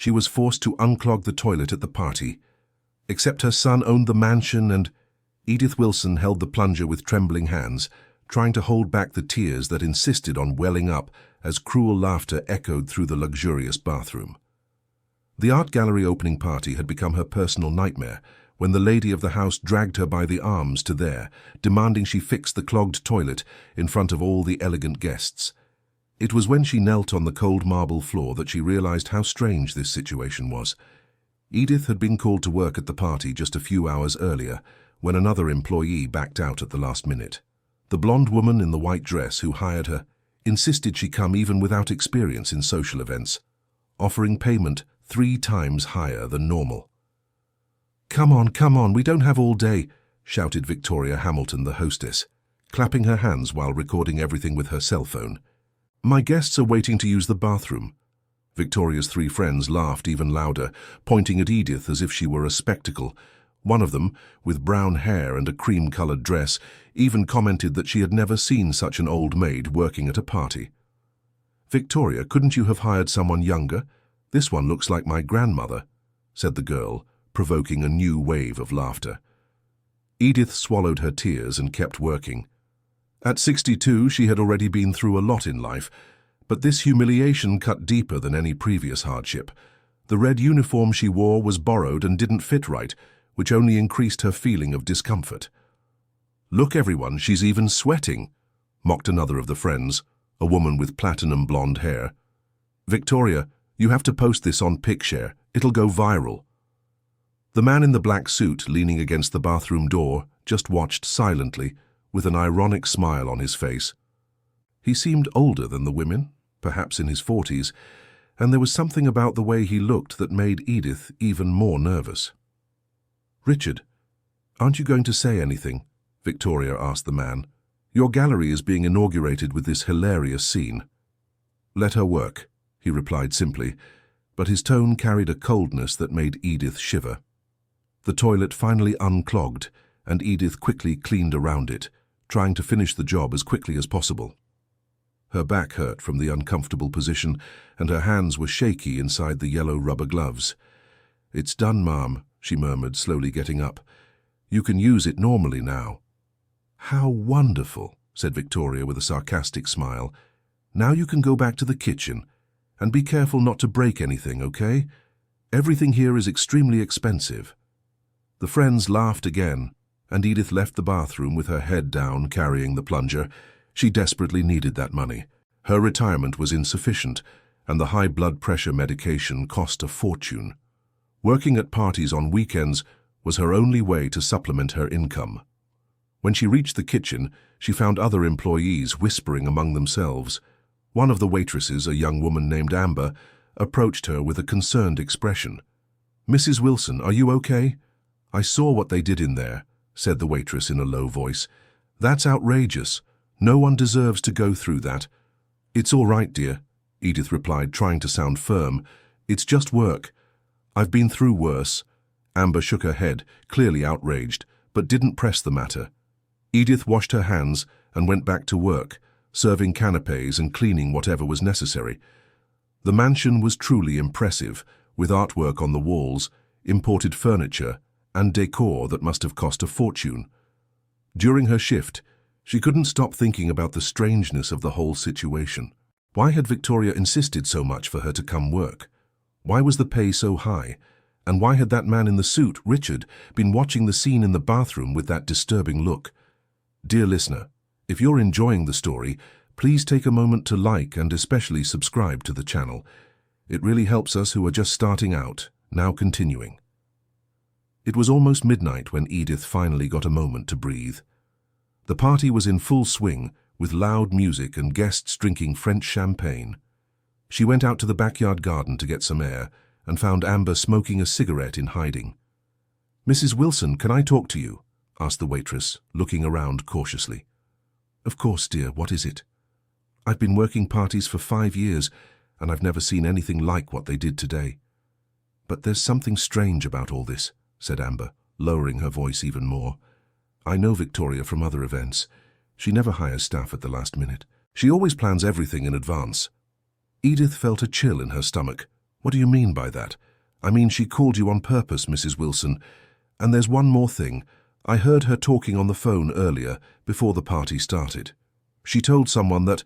She was forced to unclog the toilet at the party. Except her son owned the mansion and... Edith Wilson held the plunger with trembling hands, trying to hold back the tears that insisted on welling up as cruel laughter echoed through the luxurious bathroom. The art gallery opening party had become her personal nightmare when the lady of the house dragged her by the arms to there, demanding she fix the clogged toilet in front of all the elegant guests. It was when she knelt on the cold marble floor that she realized how strange this situation was. Edith had been called to work at the party just a few hours earlier, when another employee backed out at the last minute. The blonde woman in the white dress who hired her insisted she come even without experience in social events, offering payment 3 times higher than normal. Come on, we don't have all day," shouted Victoria Hamilton, the hostess, clapping her hands while recording everything with her cell phone. "My guests are waiting to use the bathroom." Victoria's 3 friends laughed even louder, pointing at Edith as if she were a spectacle. One of them, with brown hair and a cream-colored dress, even commented that she had never seen such an old maid working at a party. "Victoria, couldn't you have hired someone younger? This one looks like my grandmother," said the girl, provoking a new wave of laughter. Edith swallowed her tears and kept working. At 62, she had already been through a lot in life, but this humiliation cut deeper than any previous hardship. The red uniform she wore was borrowed and didn't fit right, which only increased her feeling of discomfort. "Look, everyone, she's even sweating," mocked another of the friends, a woman with platinum blonde hair. "Victoria, you have to post this on Picshare. It'll go viral." The man in the black suit, leaning against the bathroom door, just watched silently, with an ironic smile on his face. He seemed older than the women, perhaps in his 40s, and there was something about the way he looked that made Edith even more nervous. "Richard, aren't you going to say anything?" Victoria asked the man. "Your gallery is being inaugurated with this hilarious scene." "Let her work," he replied simply, but his tone carried a coldness that made Edith shiver. The toilet finally unclogged, and Edith quickly cleaned around it, trying to finish the job as quickly as possible. Her back hurt from the uncomfortable position, and her hands were shaky inside the yellow rubber gloves. "It's done, Ma'am," she murmured, slowly getting up. "You can use it normally now." "How wonderful," said Victoria with a sarcastic smile. "Now you can go back to the kitchen. And be careful not to break anything, okay? Everything here is extremely expensive." The friends laughed again, and Edith left the bathroom with her head down, carrying the plunger. She desperately needed that money. Her retirement was insufficient, and the high blood pressure medication cost a fortune. Working at parties on weekends was her only way to supplement her income. When she reached the kitchen, she found other employees whispering among themselves. One of the waitresses, a young woman named Amber, approached her with a concerned expression. "Mrs. Wilson, are you okay?" "I saw what they did in there," said the waitress in a low voice. "That's outrageous. No one deserves to go through that." "It's all right, dear," Edith replied, trying to sound firm. "It's just work. I've been through worse." Amber shook her head, clearly outraged, but didn't press the matter. Edith washed her hands and went back to work, serving canapes and cleaning whatever was necessary. The mansion was truly impressive, with artwork on the walls, imported furniture, and decor that must have cost a fortune. During her shift, she couldn't stop thinking about the strangeness of the whole situation. Why had Victoria insisted so much for her to come work? Why was the pay so high? And why had that man in the suit, Richard, been watching the scene in the bathroom with that disturbing look? Dear listener, if you're enjoying the story, please take a moment to like and especially subscribe to the channel. It really helps us who are just starting out. Now continuing. It was almost midnight when Edith finally got a moment to breathe. The party was in full swing, with loud music and guests drinking French champagne. She went out to the backyard garden to get some air and found Amber smoking a cigarette in hiding. "Mrs. Wilson, can I talk to you?" asked the waitress, looking around cautiously. "Of course, dear. What is it?" "I've been working parties for 5 years, and I've never seen anything like what they did today." "But there's something strange about all this," said Amber, lowering her voice even more. "I know Victoria from other events. She never hires staff at the last minute. She always plans everything in advance." Edith felt a chill in her stomach, What do you mean by that? I mean, she called you on purpose, Mrs. Wilson. And there's one more thing. I heard her talking on the phone earlier, before the party started. She told someone that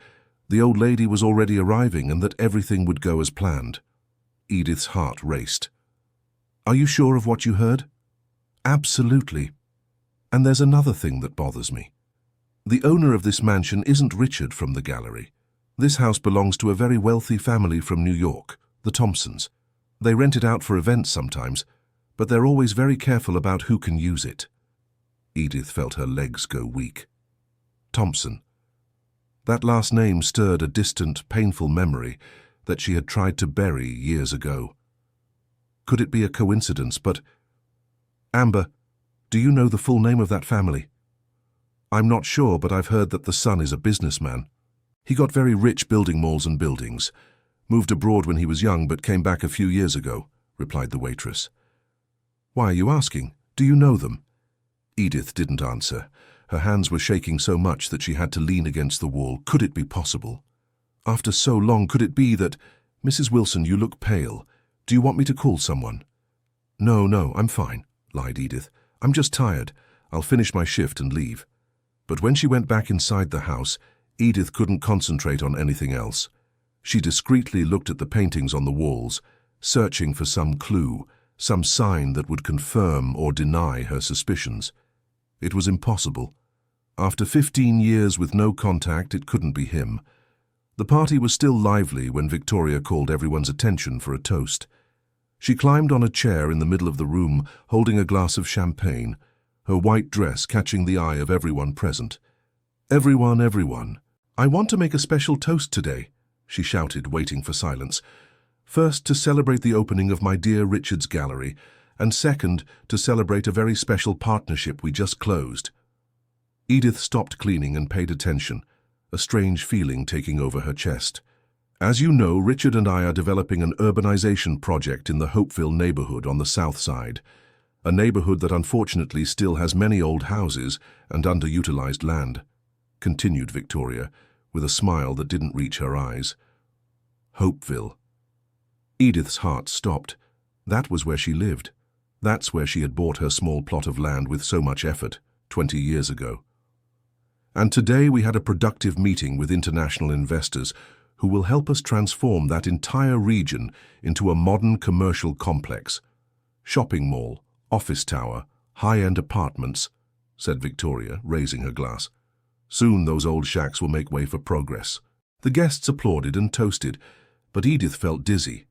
the old lady was already arriving and that everything would go as planned. Edith's heart raced. Are you sure of what you heard? Absolutely. And there's another thing that bothers me. The owner of this mansion isn't Richard from the gallery. This house belongs to a very wealthy family from New York, the Thompsons. They rent it out for events sometimes, but they're always very careful about who can use it. Edith felt her legs go weak. Thompson. That last name stirred a distant, painful memory that she had tried to bury years ago. Could it be a coincidence, but... Amber, do you know the full name of that family? I'm not sure, but I've heard that the son is a businessman. He got very rich building malls and buildings. Moved abroad when he was young, but came back a few years ago, replied the waitress. Why are you asking? Do you know them? Edith didn't answer. Her hands were shaking so much that she had to lean against the wall. Could it be possible? After so long, could it be that... Mrs. Wilson, you look pale. Do you want me to call someone? No, I'm fine, lied Edith. I'm just tired. I'll finish my shift and leave. But when she went back inside the house, Edith couldn't concentrate on anything else. She discreetly looked at the paintings on the walls, searching for some clue, some sign that would confirm or deny her suspicions. It was impossible. After 15 years with no contact, it couldn't be him. The party was still lively when Victoria called everyone's attention for a toast. She climbed on a chair in the middle of the room, holding a glass of champagne, her white dress catching the eye of everyone present. Everyone. I want to make a special toast today, she shouted, waiting for silence. First, to celebrate the opening of my dear Richard's gallery, and second, to celebrate a very special partnership we just closed. Edith stopped cleaning and paid attention, a strange feeling taking over her chest. As you know, Richard and I are developing an urbanization project in the Hopeville neighborhood on the south side, a neighborhood that unfortunately still has many old houses and underutilized land, continued Victoria, with a smile that didn't reach her eyes. Hopeville. Edith's heart stopped. That was where she lived. That's where she had bought her small plot of land with so much effort, 20 years ago. And today we had a productive meeting with international investors who will help us transform that entire region into a modern commercial complex. Shopping mall, office tower, high-end apartments, said Victoria, raising her glass. Soon those old shacks will make way for progress. The guests applauded and toasted, but Edith felt dizzy.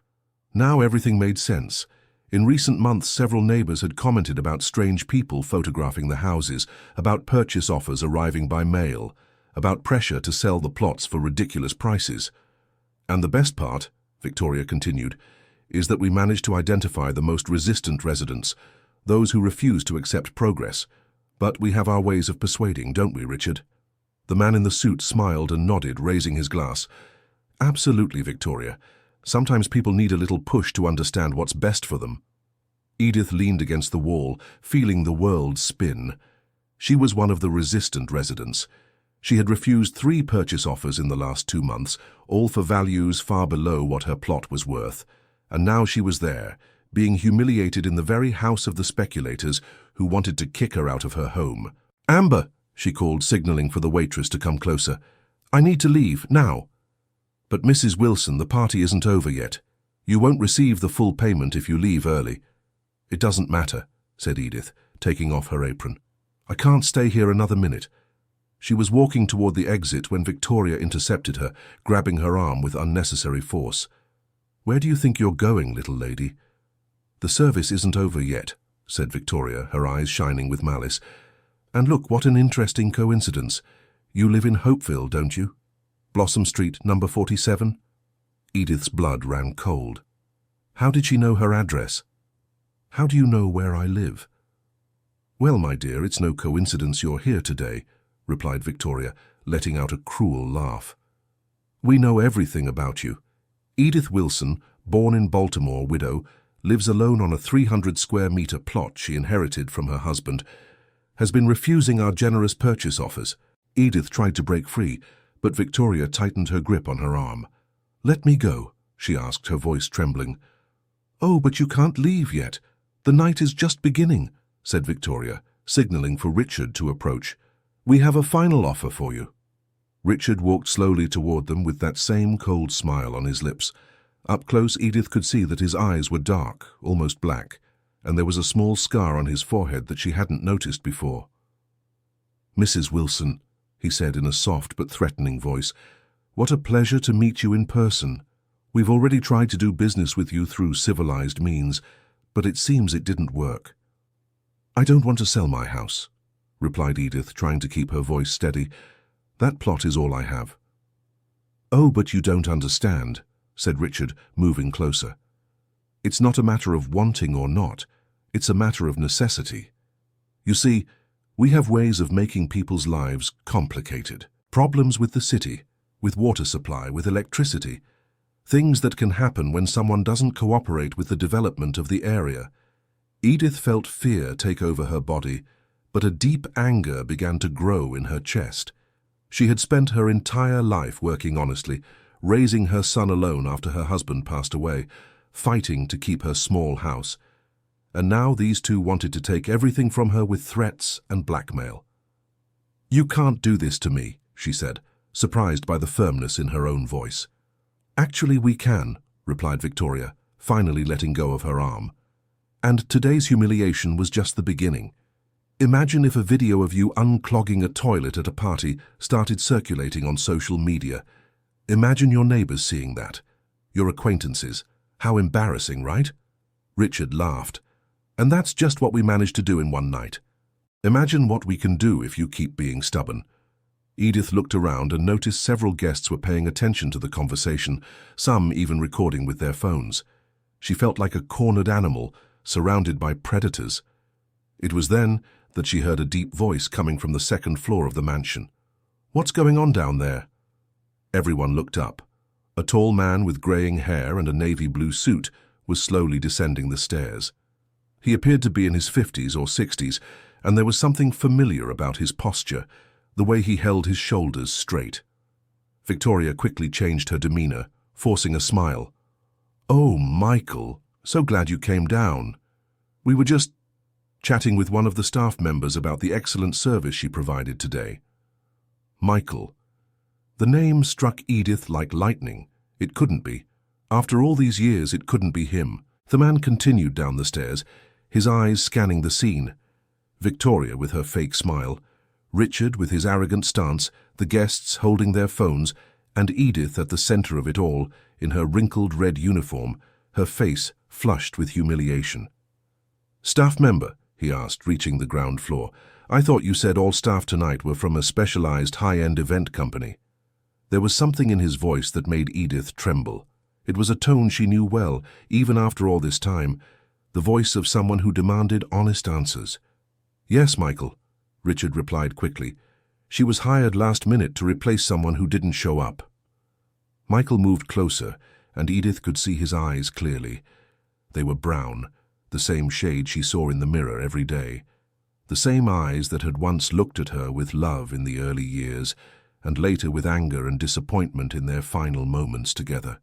Now everything made sense. In recent months, several neighbors had commented about strange people photographing the houses, about purchase offers arriving by mail, about pressure to sell the plots for ridiculous prices. And the best part, Victoria continued, is that we managed to identify the most resistant residents, those who refuse to accept progress. But we have our ways of persuading, don't we, Richard? The man in the suit smiled and nodded, raising his glass. Absolutely, Victoria. Sometimes people need a little push to understand what's best for them. Edith leaned against the wall, feeling the world spin. She was one of the resistant residents. She had refused 3 purchase offers in the last 2 months, all for values far below what her plot was worth. And now she was there, being humiliated in the very house of the speculators who wanted to kick her out of her home. "Amber," she called, signaling for the waitress to come closer. "I need to leave, now." "But Mrs. Wilson, the party isn't over yet. You won't receive the full payment if you leave early." "It doesn't matter," said Edith, taking off her apron. "I can't stay here another minute." She was walking toward the exit when Victoria intercepted her, grabbing her arm with unnecessary force. "Where do you think you're going, little lady?" "The service isn't over yet," said Victoria, her eyes shining with malice. "And look, what an interesting coincidence. You live in Hopeville, don't you? Blossom Street, number 47? Edith's blood ran cold. How did she know her address? "How do you know where I live?" "Well, my dear, it's no coincidence you're here today," replied Victoria, letting out a cruel laugh. "We know everything about you. Edith Wilson, born in Baltimore, widow, lives alone on a 300-square-meter plot she inherited from her husband, has been refusing our generous purchase offers." Edith tried to break free, but Victoria tightened her grip on her arm. "Let me go," she asked, her voice trembling. "Oh, but you can't leave yet. The night is just beginning," said Victoria, signaling for Richard to approach. "We have a final offer for you." Richard walked slowly toward them with that same cold smile on his lips. Up close, Edith could see that his eyes were dark, almost black, and there was a small scar on his forehead that she hadn't noticed before. "Mrs. Wilson," he said in a soft but threatening voice, "what a pleasure to meet you in person. We've already tried to do business with you through civilized means, but it seems it didn't work." "I don't want to sell my house," replied Edith, trying to keep her voice steady. "That plot is all I have." "Oh, but you don't understand," said Richard, moving closer. "It's not a matter of wanting or not. It's a matter of necessity. You see, we have ways of making people's lives complicated. Problems with the city, with water supply, with electricity. Things that can happen when someone doesn't cooperate with the development of the area." Edith felt fear take over her body, but a deep anger began to grow in her chest. She had spent her entire life working honestly, raising her son alone after her husband passed away, fighting to keep her small house. And now these two wanted to take everything from her with threats and blackmail. "You can't do this to me," she said, surprised by the firmness in her own voice. "Actually, we can," replied Victoria, finally letting go of her arm. "And today's humiliation was just the beginning. Imagine if a video of you unclogging a toilet at a party started circulating on social media. Imagine your neighbors seeing that, your acquaintances. How embarrassing, right?" Richard laughed. "And that's just what we managed to do in one night. Imagine what we can do if you keep being stubborn." Edith looked around and noticed several guests were paying attention to the conversation, some even recording with their phones. She felt like a cornered animal, surrounded by predators. It was then that she heard a deep voice coming from the second floor of the mansion. "What's going on down there?" Everyone looked up. A tall man with graying hair and a navy blue suit was slowly descending the stairs. He appeared to be in his 50s or 60s, and there was something familiar about his posture, the way he held his shoulders straight. Victoria quickly changed her demeanor, forcing a smile. "Oh, Michael, so glad you came down. We were just chatting with one of the staff members about the excellent service she provided today." Michael. The name struck Edith like lightning. It couldn't be. After all these years, it couldn't be him. The man continued down the stairs, his eyes scanning the scene. Victoria with her fake smile, Richard with his arrogant stance, the guests holding their phones, and Edith at the center of it all, in her wrinkled red uniform, her face flushed with humiliation. "Staff member," he asked, reaching the ground floor, "I thought you said all staff tonight were from a specialized high-end event company." There was something in his voice that made Edith tremble. It was a tone she knew well, even after all this time, the voice of someone who demanded honest answers. "Yes, Michael," Richard replied quickly. "She was hired last minute to replace someone who didn't show up." Michael moved closer, and Edith could see his eyes clearly. They were brown, the same shade she saw in the mirror every day. The same eyes that had once looked at her with love in the early years, and later with anger and disappointment in their final moments together.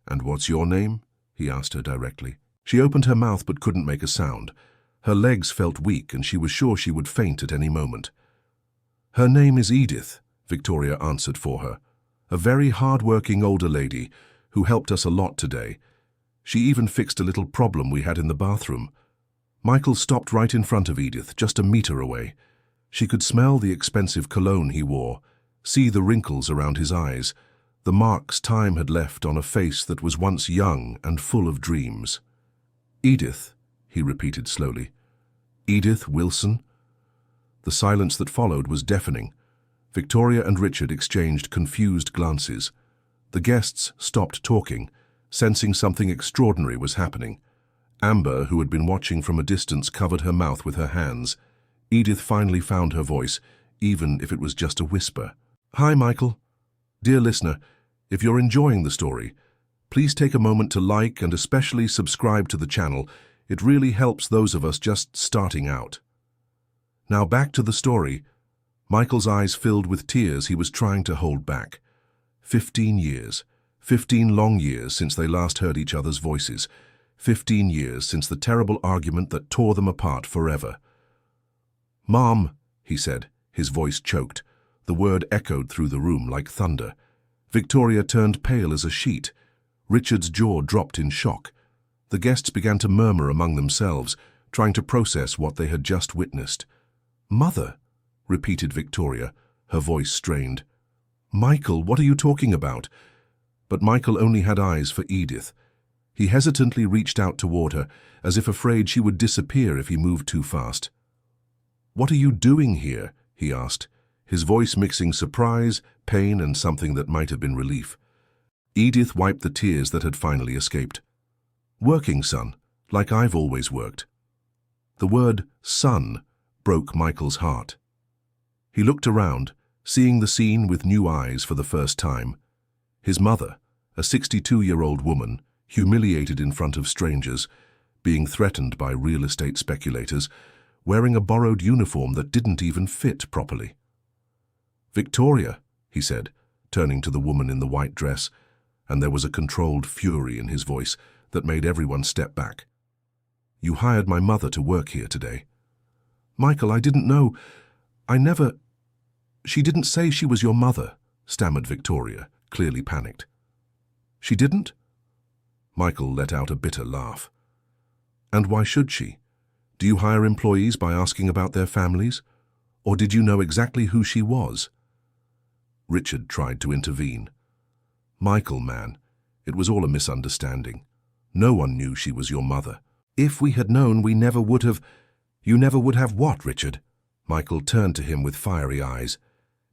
"And what's your name?" he asked her directly. She opened her mouth but couldn't make a sound. Her legs felt weak and she was sure she would faint at any moment. "Her name is Edith," Victoria answered for her. "A very hard-working older lady who helped us a lot today. She even fixed a little problem we had in the bathroom." Michael stopped right in front of Edith, just a meter away. She could smell the expensive cologne he wore, see the wrinkles around his eyes, the marks time had left on a face that was once young and full of dreams. "Edith," he repeated slowly. "Edith Wilson?" The silence that followed was deafening. Victoria and Richard exchanged confused glances. The guests stopped talking, sensing something extraordinary was happening. Amber, who had been watching from a distance, covered her mouth with her hands. Edith finally found her voice, even if it was just a whisper. "Hi, Michael. Dear listener, if you're enjoying the story, please take a moment to like and especially subscribe to the channel. It really helps those of us just starting out." Now back to the story. Michael's eyes filled with tears he was trying to hold back. 15 years. 15 long years since they last heard each other's voices. 15 years since the terrible argument that tore them apart forever. "Mom," he said, his voice choked. The word echoed through the room like thunder. Victoria turned pale as a sheet. Richard's jaw dropped in shock. The guests began to murmur among themselves, trying to process what they had just witnessed. "Mother," repeated Victoria, her voice strained. "Michael, what are you talking about?" But Michael only had eyes for Edith. He hesitantly reached out toward her, as if afraid she would disappear if he moved too fast. "What are you doing here?" he asked, his voice mixing surprise, pain, and something that might have been relief. Edith wiped the tears that had finally escaped. "Working, son, like I've always worked." The word son broke Michael's heart. He looked around, seeing the scene with new eyes for the first time. His mother, a 62-year-old woman, humiliated in front of strangers, being threatened by real estate speculators, wearing a borrowed uniform that didn't even fit properly. "Victoria," he said, turning to the woman in the white dress, and there was a controlled fury in his voice that made everyone step back. "You hired my mother to work here today." "Michael, I didn't know. She didn't say she was your mother," stammered Victoria, clearly panicked. "She didn't?" Michael let out a bitter laugh. "And why should she? Do you hire employees by asking about their families? Or did you know exactly who she was?" Richard tried to intervene. "Michael, man, it was all a misunderstanding. No one knew she was your mother. If we had known, we never would have—" "You never would have what, Richard?" Michael turned to him with fiery eyes.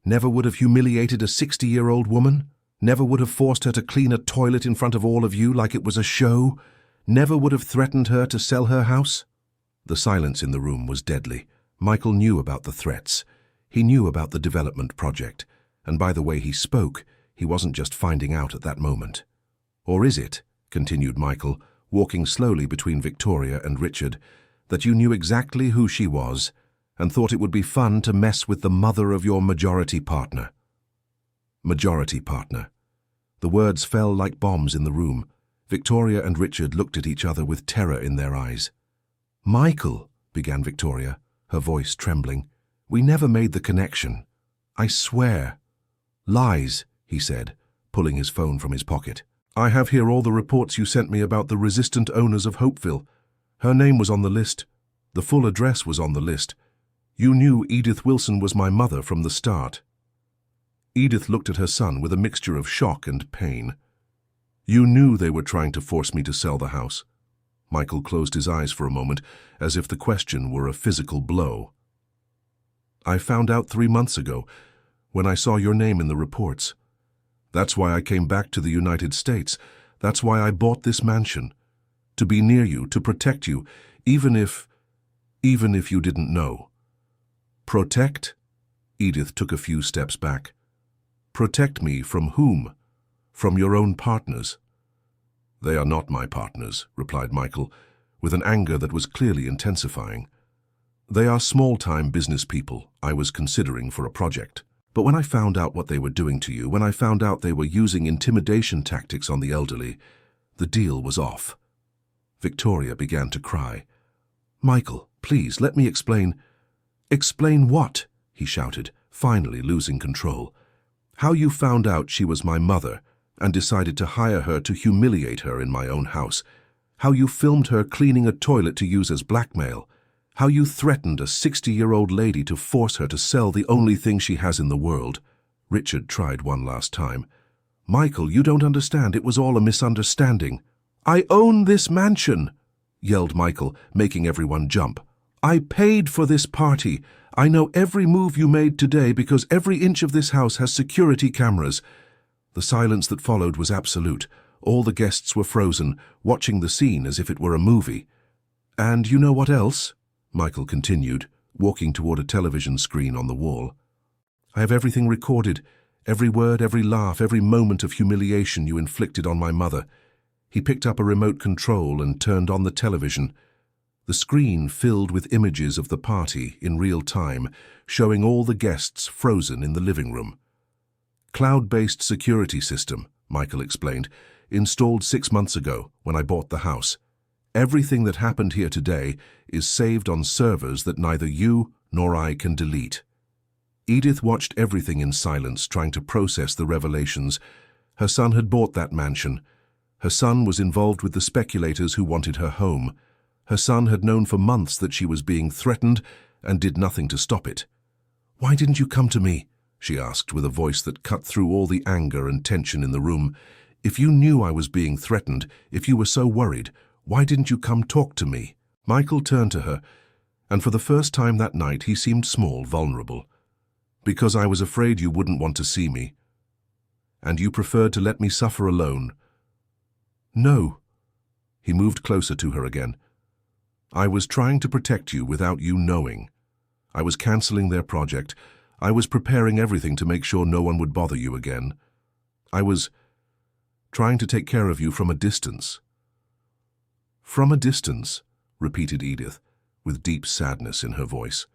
"Never would have humiliated a 60-year-old woman? Never would have forced her to clean a toilet in front of all of you like it was a show? Never would have threatened her to sell her house?" The silence in the room was deadly. Michael knew about the threats. He knew about the development project. And by the way he spoke, he wasn't just finding out at that moment. "Or is it," continued Michael, walking slowly between Victoria and Richard, "that you knew exactly who she was and thought it would be fun to mess with the mother of your majority partner?" Majority partner. The words fell like bombs in the room. Victoria and Richard looked at each other with terror in their eyes. "Michael," began Victoria, her voice trembling, "we never made the connection. I swear." "Lies," he said, pulling his phone from his pocket. "I have here all the reports you sent me about the resistant owners of Hopeville. Her name was on the list. The full address was on the list. You knew Edith Wilson was my mother from the start." Edith looked at her son with a mixture of shock and pain. "You knew they were trying to force me to sell the house." Michael closed his eyes for a moment, as if the question were a physical blow. "I found out 3 months ago, when I saw your name in the reports. That's why I came back to the United States. That's why I bought this mansion. To be near you, to protect you, even if you didn't know." "Protect?" Edith took a few steps back. "Protect me from whom? From your own partners?" "They are not my partners," replied Michael, with an anger that was clearly intensifying. "They are small-time business people I was considering for a project. But when I found out what they were doing to you, when I found out they were using intimidation tactics on the elderly, the deal was off." Victoria began to cry. "Michael, please, let me explain." "Explain what?" he shouted, finally losing control. "How you found out she was my mother and decided to hire her to humiliate her in my own house. How you filmed her cleaning a toilet to use as blackmail. How you threatened a 60-year-old lady to force her to sell the only thing she has in the world." Richard tried one last time. "Michael, you don't understand. It was all a misunderstanding." "I own this mansion," yelled Michael, making everyone jump. "I paid for this party. I know every move you made today because every inch of this house has security cameras." The silence that followed was absolute. All the guests were frozen, watching the scene as if it were a movie. "And you know what else?" Michael continued, walking toward a television screen on the wall. "I have everything recorded, every word, every laugh, every moment of humiliation you inflicted on my mother." He picked up a remote control and turned on the television. The screen filled with images of the party in real time, showing all the guests frozen in the living room. "Cloud-based security system," Michael explained, "installed 6 months ago when I bought the house. Everything that happened here today is saved on servers that neither you nor I can delete." Edith watched everything in silence, trying to process the revelations. Her son had bought that mansion. Her son was involved with the speculators who wanted her home. Her son had known for months that she was being threatened and did nothing to stop it. "Why didn't you come to me?" she asked with a voice that cut through all the anger and tension in the room. "If you knew I was being threatened, if you were so worried, why didn't you come talk to me?" Michael turned to her, and for the first time that night he seemed small, vulnerable. "Because I was afraid you wouldn't want to see me. And you preferred to let me suffer alone." "No." He moved closer to her again. "I was trying to protect you without you knowing. I was cancelling their project. I was preparing everything to make sure no one would bother you again. I was trying to take care of you from a distance." "From a distance," repeated Edith, with deep sadness in her voice.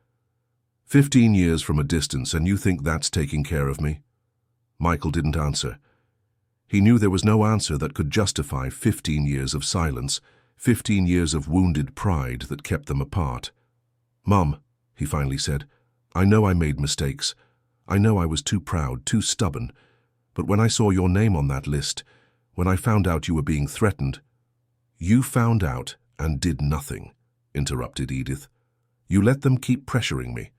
15 years from a distance, and you think that's taking care of me?" Michael didn't answer. He knew there was no answer that could justify 15 years of silence, 15 years of wounded pride that kept them apart. "Mum," he finally said, "I know I made mistakes. I know I was too proud, too stubborn. But when I saw your name on that list, when I found out you were being threatened—" "You found out and did nothing," interrupted Edith. "You let them keep pressuring me.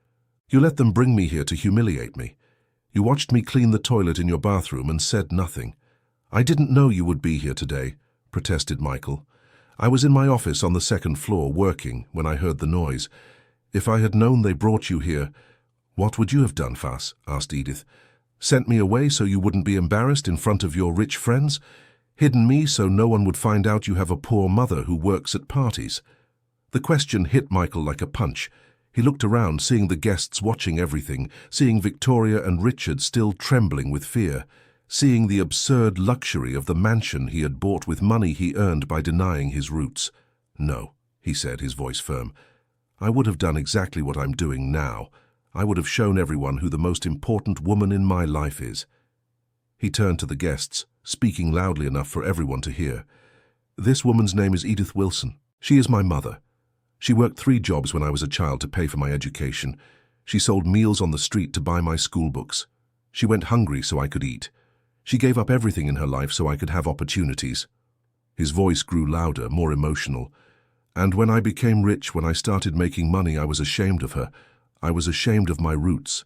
You let them bring me here to humiliate me. You watched me clean the toilet in your bathroom and said nothing." "I didn't know you would be here today," protested Michael. "I was in my office on the second floor working when I heard the noise. If I had known they brought you here—" "What would you have done, Fas?" asked Edith. "Sent me away so you wouldn't be embarrassed in front of your rich friends? Hidden me so no one would find out you have a poor mother who works at parties?" The question hit Michael like a punch. He looked around, seeing the guests watching everything, seeing Victoria and Richard still trembling with fear, seeing the absurd luxury of the mansion he had bought with money he earned by denying his roots. "No," he said, his voice firm. "I would have done exactly what I'm doing now. I would have shown everyone who the most important woman in my life is." He turned to the guests, speaking loudly enough for everyone to hear. "This woman's name is Edith Wilson. She is my mother. She worked 3 jobs when I was a child to pay for my education. She sold meals on the street to buy my school books. She went hungry so I could eat. She gave up everything in her life so I could have opportunities." His voice grew louder, more emotional. "And when I became rich, when I started making money, I was ashamed of her. I was ashamed of my roots.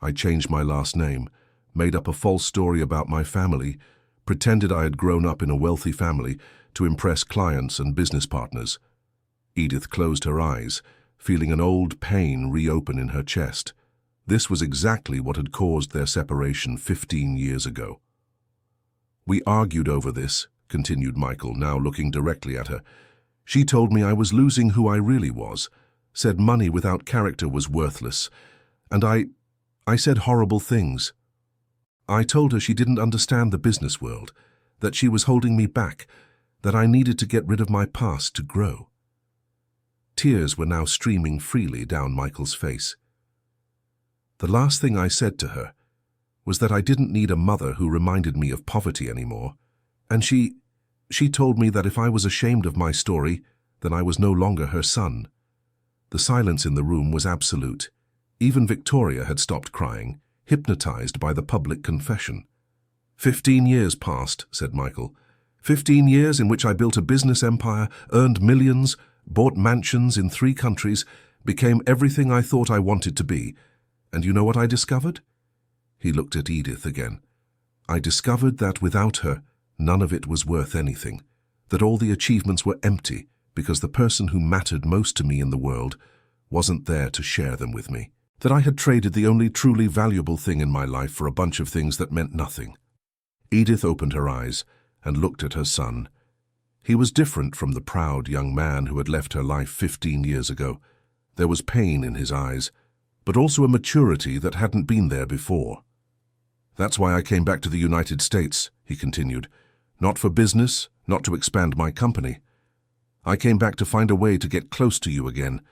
I changed my last name, made up a false story about my family, pretended I had grown up in a wealthy family to impress clients and business partners." Edith closed her eyes, feeling an old pain reopen in her chest. This was exactly what had caused their separation 15 years ago. "We argued over this," continued Michael, now looking directly at her. "She told me I was losing who I really was, said money without character was worthless, and I said horrible things. I told her she didn't understand the business world, that she was holding me back, that I needed to get rid of my past to grow." Tears were now streaming freely down Michael's face. "The last thing I said to her was that I didn't need a mother who reminded me of poverty anymore, and she told me that if I was ashamed of my story, then I was no longer her son." The silence in the room was absolute. Even Victoria had stopped crying, hypnotized by the public confession. 15 years passed," said Michael. 15 years in which I built a business empire, earned millions, bought mansions in 3 countries, became everything I thought I wanted to be. And you know what I discovered?" He looked at Edith again. "I discovered that without her, none of it was worth anything, that all the achievements were empty because the person who mattered most to me in the world wasn't there to share them with me, that I had traded the only truly valuable thing in my life for a bunch of things that meant nothing." Edith opened her eyes and looked at her son. He was different from the proud young man who had left her life 15 years ago. There was pain in his eyes, but also a maturity that hadn't been there before. "That's why I came back to the United States," he continued. "Not for business, not to expand my company. I came back to find a way to get close to you again,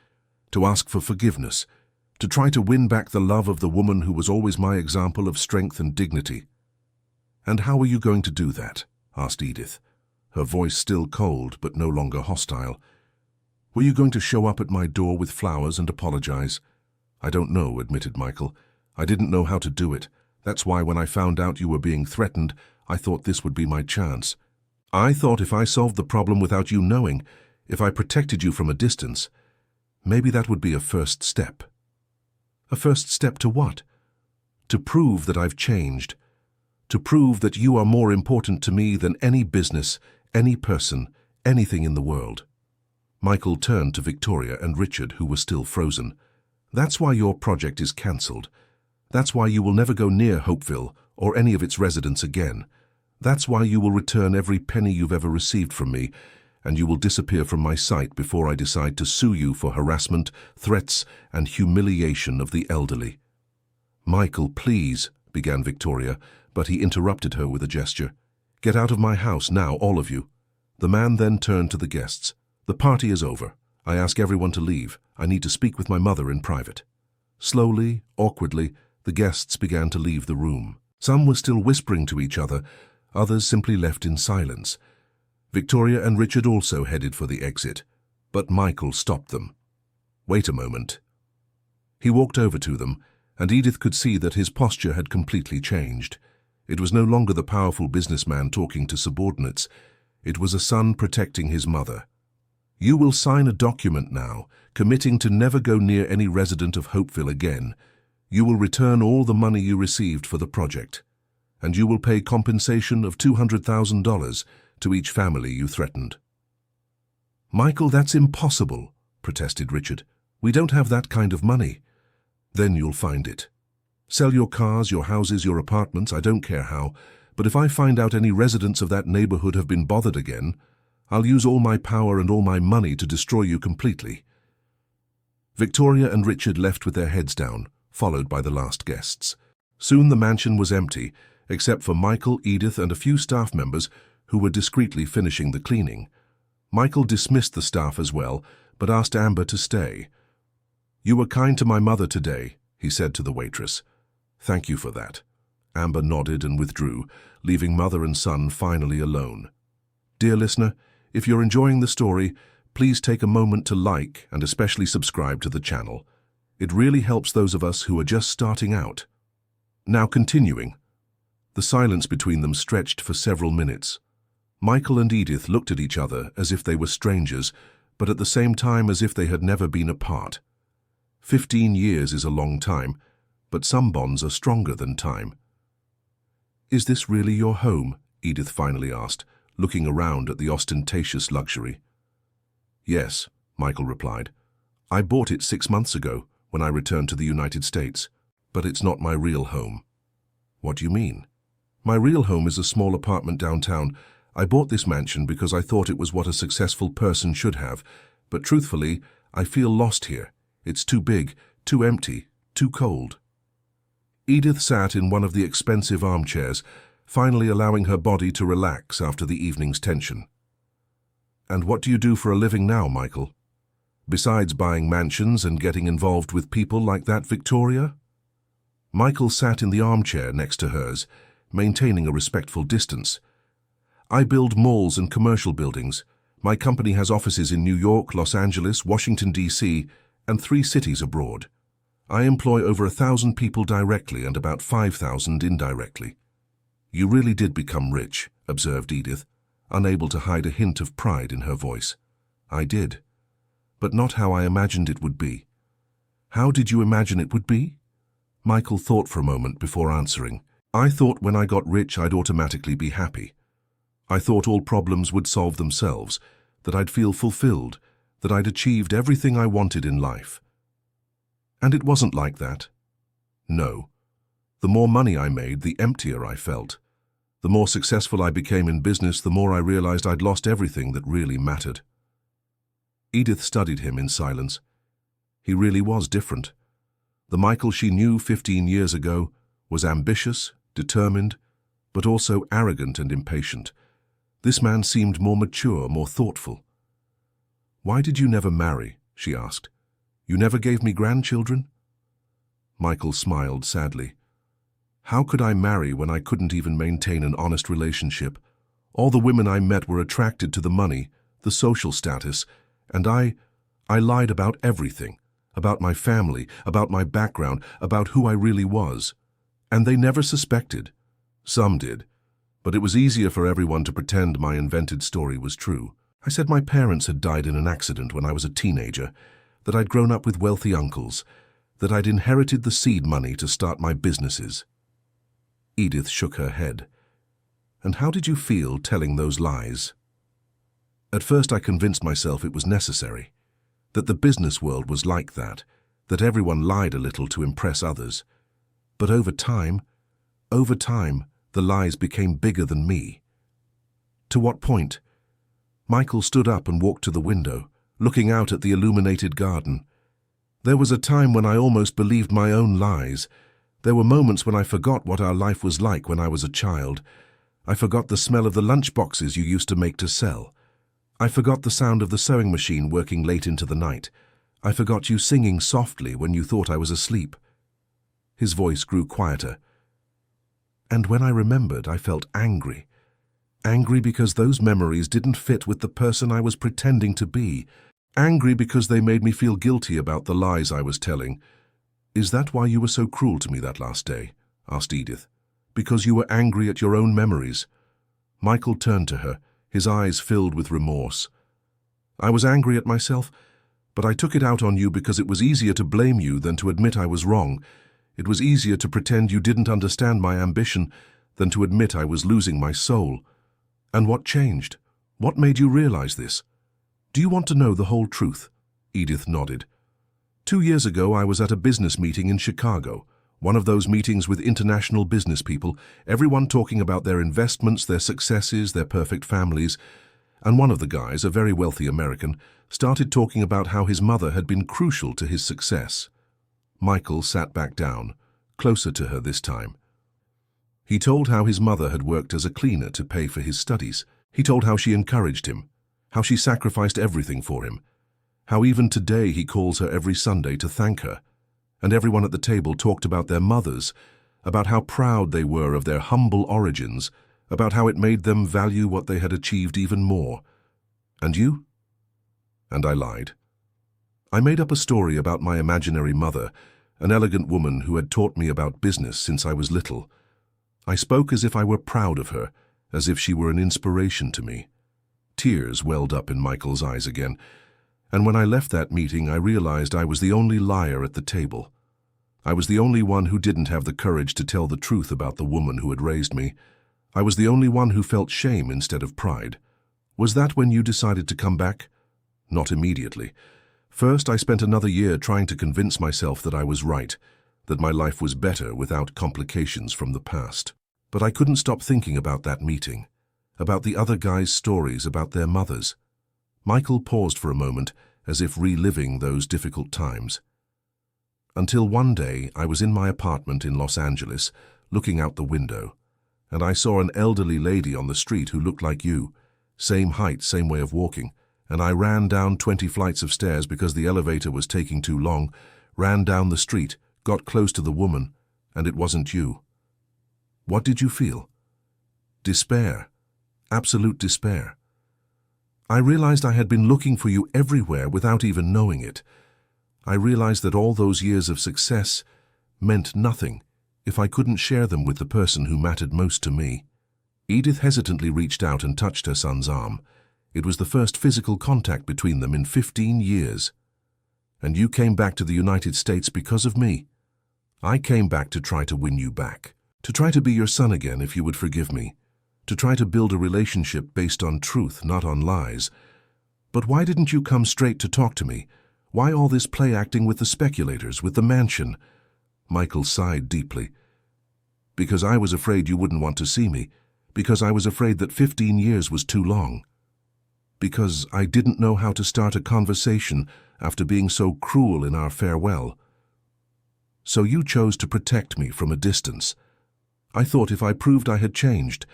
to ask for forgiveness, to try to win back the love of the woman who was always my example of strength and dignity." "And how are you going to do that?" asked Edith. her voice still cold but no longer hostile. "Were you going to show up at my door with flowers and apologize?" "I don't know," admitted Michael. "I didn't know how to do it. That's why when I found out you were being threatened, I thought this would be my chance. I thought if I solved the problem without you knowing, if I protected you from a distance, maybe that would be a first step." "A first step to what?" "To prove that I've changed. To prove that you are more important to me than any business, any person, anything in the world." Michael turned to Victoria and Richard, who were still frozen. "That's why your project is cancelled. That's why you will never go near Hopeville or any of its residents again. That's why you will return every penny you've ever received from me, and you will disappear from my sight before I decide to sue you for harassment, threats, and humiliation of the elderly." "Michael, please," began Victoria, but he interrupted her with a gesture. "Get out of my house now, all of you." The man then turned to the guests. "The party is over. I ask everyone to leave. I need to speak with my mother in private." Slowly, awkwardly, the guests began to leave the room. Some were still whispering to each other, others simply left in silence. Victoria and Richard also headed for the exit, but Michael stopped them. "Wait a moment." He walked over to them, and Edith could see that his posture had completely changed. It was no longer the powerful businessman talking to subordinates. It was a son protecting his mother. "You will sign a document now, committing to never go near any resident of Hopeville again. You will return all the money you received for the project, and you will pay compensation of $200,000 to each family you threatened." "Michael, that's impossible," protested Richard. "We don't have that kind of money." "Then you'll find it. Sell your cars, your houses, your apartments, I don't care how, but if I find out any residents of that neighborhood have been bothered again, I'll use all my power and all my money to destroy you completely." Victoria and Richard left with their heads down, followed by the last guests. Soon the mansion was empty, except for Michael, Edith, and a few staff members who were discreetly finishing the cleaning. Michael dismissed the staff as well, but asked Amber to stay. "You were kind to my mother today," he said to the waitress. "Thank you for that." Amber nodded and withdrew, leaving mother and son finally alone. Dear listener, if you're enjoying the story, please take a moment to like and especially subscribe to the channel. It really helps those of us who are just starting out. Now continuing. The silence between them stretched for several minutes. Michael and Edith looked at each other as if they were strangers, but at the same time as if they had never been apart. 15 years is a long time, but some bonds are stronger than time. "Is this really your home?" Edith finally asked, looking around at the ostentatious luxury. "Yes," Michael replied. "I bought it 6 months ago when I returned to the United States, but it's not my real home." "What do you mean?" "My real home is a small apartment downtown. I bought this mansion because I thought it was what a successful person should have, but truthfully, I feel lost here. It's too big, too empty, too cold." Edith sat in one of the expensive armchairs, finally allowing her body to relax after the evening's tension. "And what do you do for a living now, Michael? Besides buying mansions and getting involved with people like that, Victoria?" Michael sat in the armchair next to hers, maintaining a respectful distance. "I build malls and commercial buildings. My company has offices in New York, Los Angeles, Washington, D.C., and 3 cities abroad. I employ over 1,000 people directly and about 5,000 indirectly." "You really did become rich," observed Edith, unable to hide a hint of pride in her voice. "I did, but not how I imagined it would be." "How did you imagine it would be?" Michael thought for a moment before answering. "I thought when I got rich I'd automatically be happy. I thought all problems would solve themselves, that I'd feel fulfilled, that I'd achieved everything I wanted in life. And it wasn't like that. No. The more money I made, the emptier I felt. The more successful I became in business, the more I realized I'd lost everything that really mattered." Edith studied him in silence. He really was different. The Michael she knew 15 years ago was ambitious, determined, but also arrogant and impatient. This man seemed more mature, more thoughtful. "Why did you never marry?" she asked. "You never gave me grandchildren?" Michael smiled sadly. "How could I marry when I couldn't even maintain an honest relationship? All the women I met were attracted to the money, the social status, and I lied about everything, about my family, about my background, about who I really was. And they never suspected. Some did, but it was easier for everyone to pretend my invented story was true. I said my parents had died in an accident when I was a teenager, that I'd grown up with wealthy uncles, that I'd inherited the seed money to start my businesses. Edith shook her head. And how did you feel telling those lies? At first I convinced myself it was necessary, that the business world was like that everyone lied a little to impress others. But over time, the lies became bigger than me. To what point? Michael stood up and walked to the window, looking out at the illuminated garden. There was a time when I almost believed my own lies. There were moments when I forgot what our life was like when I was a child. I forgot the smell of the lunchboxes you used to make to sell. I forgot the sound of the sewing machine working late into the night. I forgot you singing softly when you thought I was asleep. His voice grew quieter. And when I remembered, I felt angry. Angry because those memories didn't fit with the person I was pretending to be. Angry because they made me feel guilty about the lies I was telling. Is that why you were so cruel to me that last day? Asked Edith. Because you were angry at your own memories. Michael turned to her, his eyes filled with remorse. I was angry at myself, but I took it out on you because it was easier to blame you than to admit I was wrong. It was easier to pretend you didn't understand my ambition than to admit I was losing my soul. And what changed? What made you realize this? Do you want to know the whole truth? Edith nodded. 2 years ago, I was at a business meeting in Chicago, one of those meetings with international business people, everyone talking about their investments, their successes, their perfect families. And one of the guys, a very wealthy American, started talking about how his mother had been crucial to his success. Michael sat back down, closer to her this time. He told how his mother had worked as a cleaner to pay for his studies. He told how she encouraged him, how she sacrificed everything for him, how even today he calls her every Sunday to thank her. And everyone at the table talked about their mothers, about how proud they were of their humble origins, about how it made them value what they had achieved even more. And you? And I lied. I made up a story about my imaginary mother, an elegant woman who had taught me about business since I was little. I spoke as if I were proud of her, as if she were an inspiration to me. Tears welled up in Michael's eyes again, and when I left that meeting, I realized I was the only liar at the table. I was the only one who didn't have the courage to tell the truth about the woman who had raised me. I was the only one who felt shame instead of pride. Was that when you decided to come back? Not immediately. First, I spent another year trying to convince myself that I was right, that my life was better without complications from the past. But I couldn't stop thinking about that meeting, about the other guys' stories about their mothers. Michael paused for a moment, as if reliving those difficult times. Until one day, I was in my apartment in Los Angeles, looking out the window, and I saw an elderly lady on the street who looked like you, same height, same way of walking, and I ran down 20 flights of stairs because the elevator was taking too long, ran down the street, got close to the woman, and it wasn't you. What did you feel? Despair. Absolute despair. I realized I had been looking for you everywhere without even knowing it. I realized that all those years of success meant nothing if I couldn't share them with the person who mattered most to me. Edith hesitantly reached out and touched her son's arm. It was the first physical contact between them in 15 years. And you came back to the United States because of me. I came back to try to win you back, to try to be your son again if you would forgive me, to try to build a relationship based on truth, not on lies. But why didn't you come straight to talk to me? Why all this play acting with the speculators, with the mansion? Michael sighed deeply. Because I was afraid you wouldn't want to see me, because I was afraid that 15 years was too long. Because I didn't know how to start a conversation after being so cruel in our farewell. So you chose to protect me from a distance. I thought if I proved I had changed,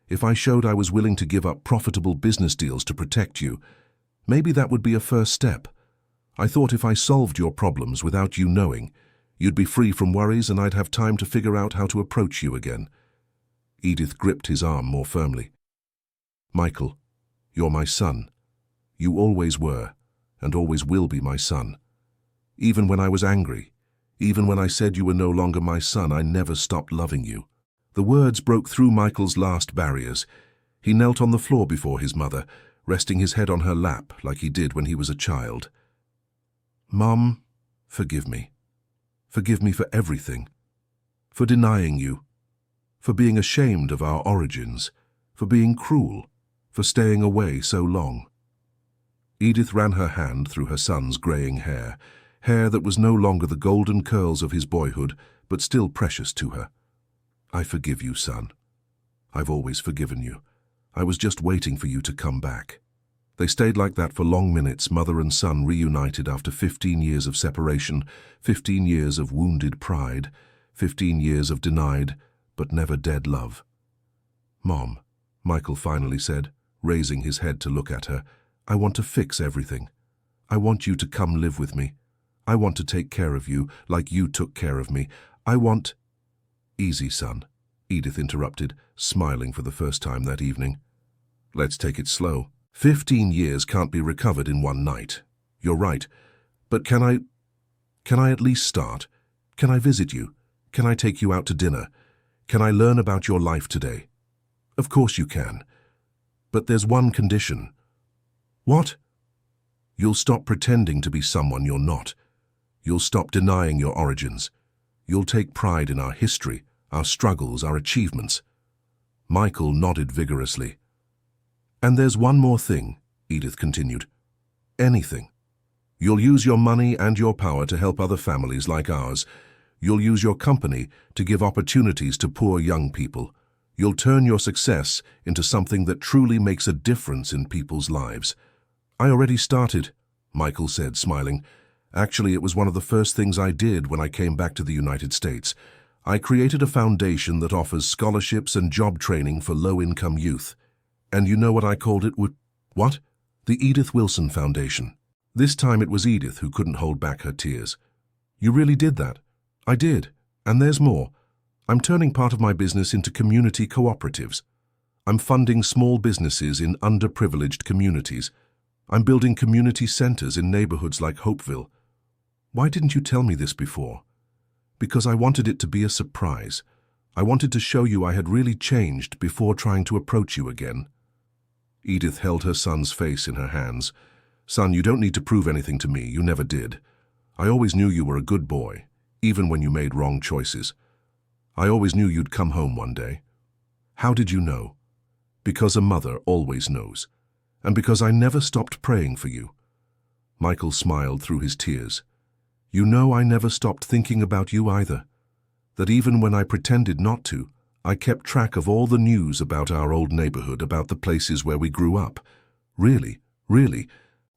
if I showed I was willing to give up profitable business deals to protect you, maybe that would be a first step. I thought if I solved your problems without you knowing, you'd be free from worries and I'd have time to figure out how to approach you again. Edith gripped his arm more firmly. Michael, you're my son. You always were, and always will be my son. Even when I was angry, even when I said you were no longer my son, I never stopped loving you." The words broke through Michael's last barriers. He knelt on the floor before his mother, resting his head on her lap like he did when he was a child. "Mom, forgive me. Forgive me for everything. For denying you. For being ashamed of our origins. For being cruel. For staying away so long." Edith ran her hand through her son's greying hair, hair that was no longer the golden curls of his boyhood, but still precious to her. "I forgive you, son. I've always forgiven you. I was just waiting for you to come back." They stayed like that for long minutes, mother and son reunited after 15 years of separation, 15 years of wounded pride, 15 years of denied, but never dead love. "Mom," Michael finally said, raising his head to look at her, "I want to fix everything. I want you to come live with me. I want to take care of you like you took care of me. I want—" "Easy, son," Edith interrupted, smiling for the first time that evening. "Let's take it slow. 15 years can't be recovered in one night. You're right. But can I at least start? Can I visit you? Can I take you out to dinner? Can I learn about your life today?" "Of course you can. But there's one condition." "What?" "You'll stop pretending to be someone you're not. You'll stop denying your origins. You'll take pride in our history, our struggles, our achievements." Michael nodded vigorously. "And there's one more thing," Edith continued. "Anything. You'll use your money and your power to help other families like ours. You'll use your company to give opportunities to poor young people. You'll turn your success into something that truly makes a difference in people's lives." "I already started," Michael said, smiling. "Actually, it was one of the first things I did when I came back to the United States. I created a foundation that offers scholarships and job training for low-income youth. And you know what I called it? What? The Edith Wilson Foundation. This time it was Edith who couldn't hold back her tears. "You really did that?" "I did. And there's more. I'm turning part of my business into community cooperatives. I'm funding small businesses in underprivileged communities. I'm building community centers in neighborhoods like Hopeville. Why didn't you tell me this before?" "Because I wanted it to be a surprise. I wanted to show you I had really changed before trying to approach you again." Edith held her son's face in her hands. "Son, you don't need to prove anything to me. You never did. I always knew you were a good boy, even when you made wrong choices. I always knew you'd come home one day." "How did you know?" "Because a mother always knows. And because I never stopped praying for you." Michael smiled through his tears. "You know I never stopped thinking about you either. That even when I pretended not to, I kept track of all the news about our old neighborhood, about the places where we grew up. Really, really.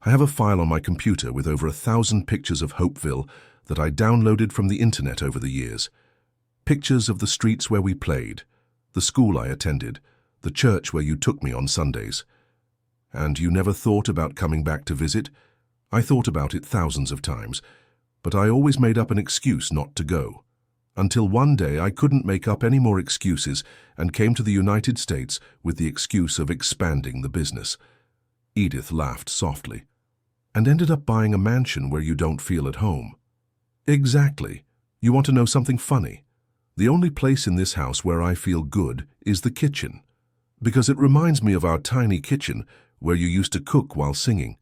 I have a file on my computer with over 1,000 pictures of Hopeville that I downloaded from the internet over the years. Pictures of the streets where we played, the school I attended, the church where you took me on Sundays. And you never thought about coming back to visit? I thought about it thousands of times, but I always made up an excuse not to go. Until one day I couldn't make up any more excuses and came to the United States with the excuse of expanding the business." Edith laughed softly. "And ended up buying a mansion where you don't feel at home." "Exactly. You want to know something funny? The only place in this house where I feel good is the kitchen, because it reminds me of our tiny kitchen where you used to cook while singing.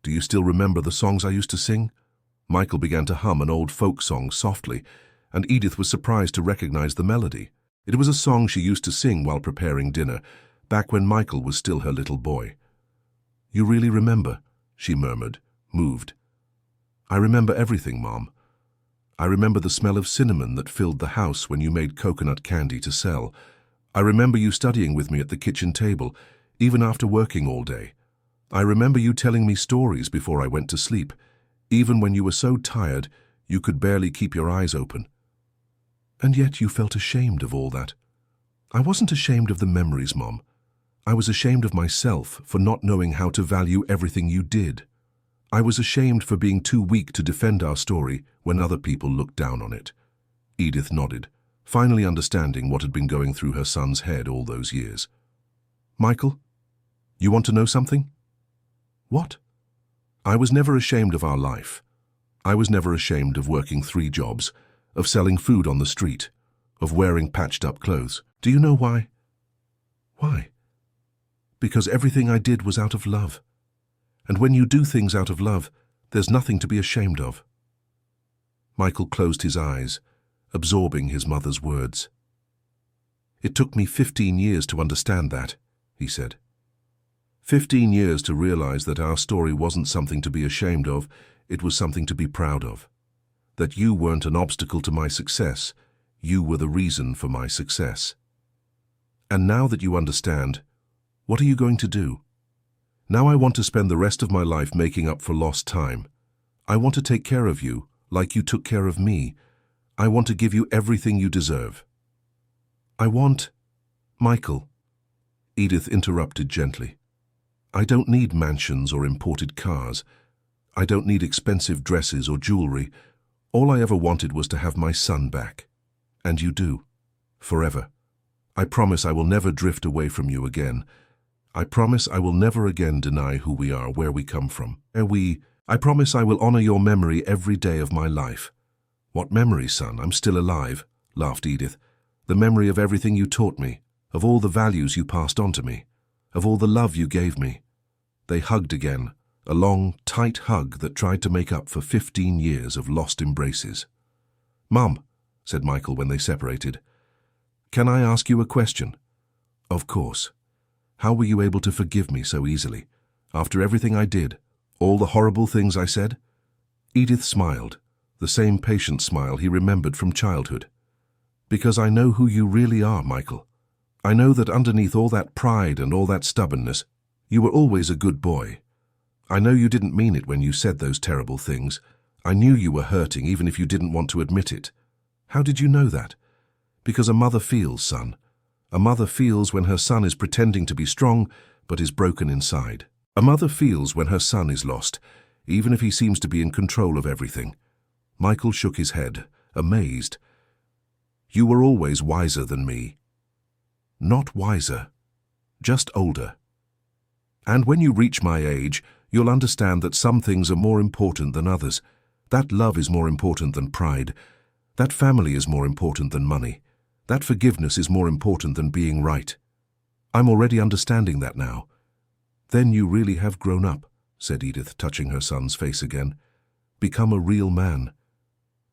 Do you still remember the songs I used to sing?" Michael began to hum an old folk song softly, and Edith was surprised to recognize the melody. It was a song she used to sing while preparing dinner, back when Michael was still her little boy. "You really remember?" she murmured, moved. "I remember everything, Mom. I remember the smell of cinnamon that filled the house when you made coconut candy to sell. I remember you studying with me at the kitchen table, even after working all day. I remember you telling me stories before I went to sleep, even when you were so tired you could barely keep your eyes open. And yet you felt ashamed of all that." "I wasn't ashamed of the memories, Mom. I was ashamed of myself for not knowing how to value everything you did. I was ashamed for being too weak to defend our story when other people looked down on it." Edith nodded, finally understanding what had been going through her son's head all those years. "Michael, You want to know something? What? I was never ashamed of our life. I was never ashamed of working 3 jobs, of selling food on the street, of wearing patched-up clothes. Do you know why? Why? Because everything I did was out of love. And when you do things out of love, there's nothing to be ashamed of. Michael closed his eyes, absorbing his mother's words. It took me 15 years to understand that, he said. 15 years to realize that our story wasn't something to be ashamed of, it was something to be proud of. That you weren't an obstacle to my success, you were the reason for my success. And now that you understand, what are you going to do? Now I want to spend the rest of my life making up for lost time. I want to take care of you, like you took care of me. I want to give you everything you deserve. Michael, Edith interrupted gently. I don't need mansions or imported cars. I don't need expensive dresses or jewelry. All I ever wanted was to have my son back. And you do. Forever. I promise I will never drift away from you again. I promise I will never again deny who we are, where we come from. I promise I will honor your memory every day of my life. What memory, son? I'm still alive, laughed Edith. The memory of everything you taught me, of all the values you passed on to me, of all the love you gave me. They hugged again, a long, tight hug that tried to make up for 15 years of lost embraces. Mum, said Michael when they separated, can I ask you a question? Of course. How were you able to forgive me so easily? After everything I did, all the horrible things I said? Edith smiled, the same patient smile he remembered from childhood. Because I know who you really are, Michael. I know that underneath all that pride and all that stubbornness, you were always a good boy. I know you didn't mean it when you said those terrible things. I knew you were hurting even if you didn't want to admit it. How did you know that? Because a mother feels, son. A mother feels when her son is pretending to be strong but is broken inside. A mother feels when her son is lost, even if he seems to be in control of everything. Michael shook his head, amazed. You were always wiser than me. Not wiser, just older. And when you reach my age, you'll understand that some things are more important than others. That love is more important than pride. That family is more important than money. That forgiveness is more important than being right. I'm already understanding that now. Then you really have grown up, said Edith, touching her son's face again. Become a real man.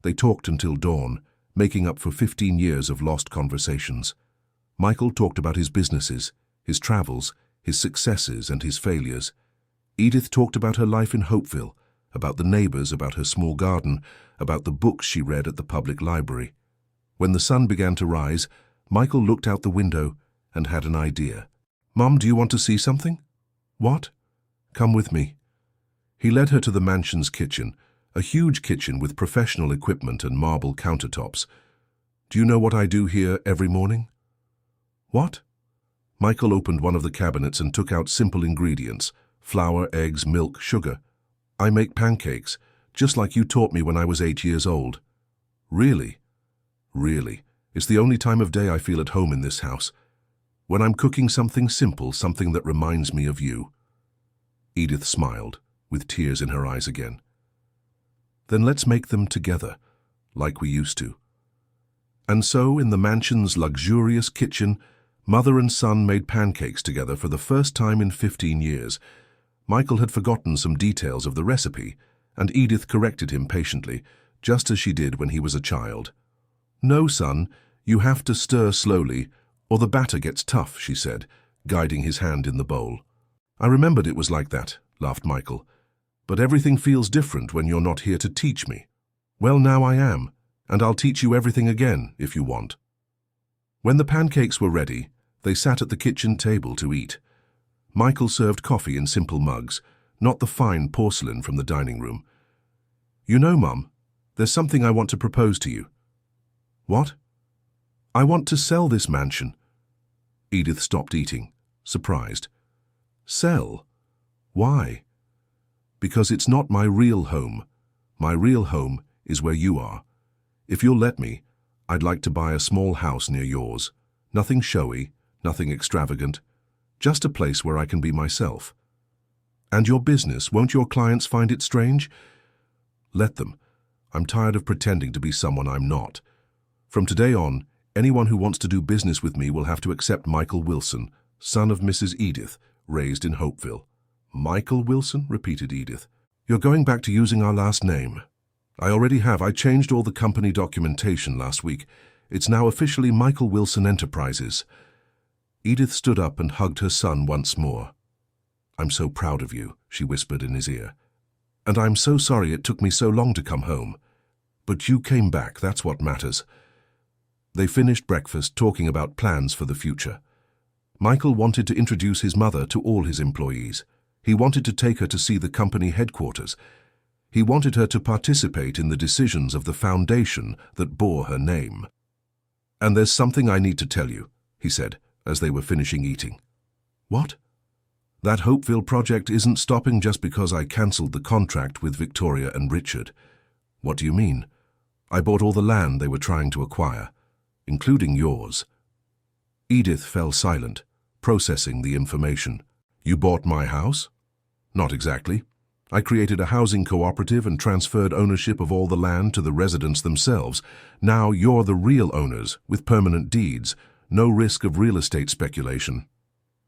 They talked until dawn, making up for 15 years of lost conversations. Michael talked about his businesses, his travels, his successes and his failures. Edith talked about her life in Hopeville, about the neighbors, about her small garden, about the books she read at the public library. When the sun began to rise, Michael looked out the window and had an idea. Mum, do you want to see something? What? Come with me. He led her to the mansion's kitchen, a huge kitchen with professional equipment and marble countertops. Do you know what I do here every morning? What? Michael opened one of the cabinets and took out simple ingredients, flour, eggs, milk, sugar. I make pancakes, just like you taught me when I was 8 years old. Really? Really. It's the only time of day I feel at home in this house. When I'm cooking something simple, something that reminds me of you. Edith smiled, with tears in her eyes again. Then let's make them together, like we used to. And so, in the mansion's luxurious kitchen, mother and son made pancakes together for the first time in 15 years. Michael had forgotten some details of the recipe, and Edith corrected him patiently, just as she did when he was a child. No, son, you have to stir slowly, or the batter gets tough, she said, guiding his hand in the bowl. I remembered it was like that, laughed Michael. But everything feels different when you're not here to teach me. Well, now I am, and I'll teach you everything again, if you want. When the pancakes were ready, they sat at the kitchen table to eat. Michael served coffee in simple mugs, not the fine porcelain from the dining room. You know, Mum, there's something I want to propose to you. What? I want to sell this mansion. Edith stopped eating, surprised. Sell? Why? Because it's not my real home. My real home is where you are. If you'll let me, I'd like to buy a small house near yours. Nothing showy, nothing extravagant. Just a place where I can be myself. And your business, won't your clients find it strange? Let them. I'm tired of pretending to be someone I'm not. From today on, anyone who wants to do business with me will have to accept Michael Wilson, son of Mrs. Edith, raised in Hopeville. Michael Wilson? Repeated Edith. You're going back to using our last name. I already have. I changed all the company documentation last week. It's now officially Michael Wilson Enterprises. Edith stood up and hugged her son once more. I'm so proud of you, she whispered in his ear. And I'm so sorry it took me so long to come home. But you came back, that's what matters. They finished breakfast talking about plans for the future. Michael wanted to introduce his mother to all his employees. He wanted to take her to see the company headquarters. He wanted her to participate in the decisions of the foundation that bore her name. And there's something I need to tell you, he said, as they were finishing eating. What? That Hopeville project isn't stopping just because I cancelled the contract with Victoria and Richard. What do you mean? I bought all the land they were trying to acquire, including yours. Edith fell silent, processing the information. You bought my house? Not exactly. I created a housing cooperative and transferred ownership of all the land to the residents themselves. Now you're the real owners, with permanent deeds, no risk of real estate speculation.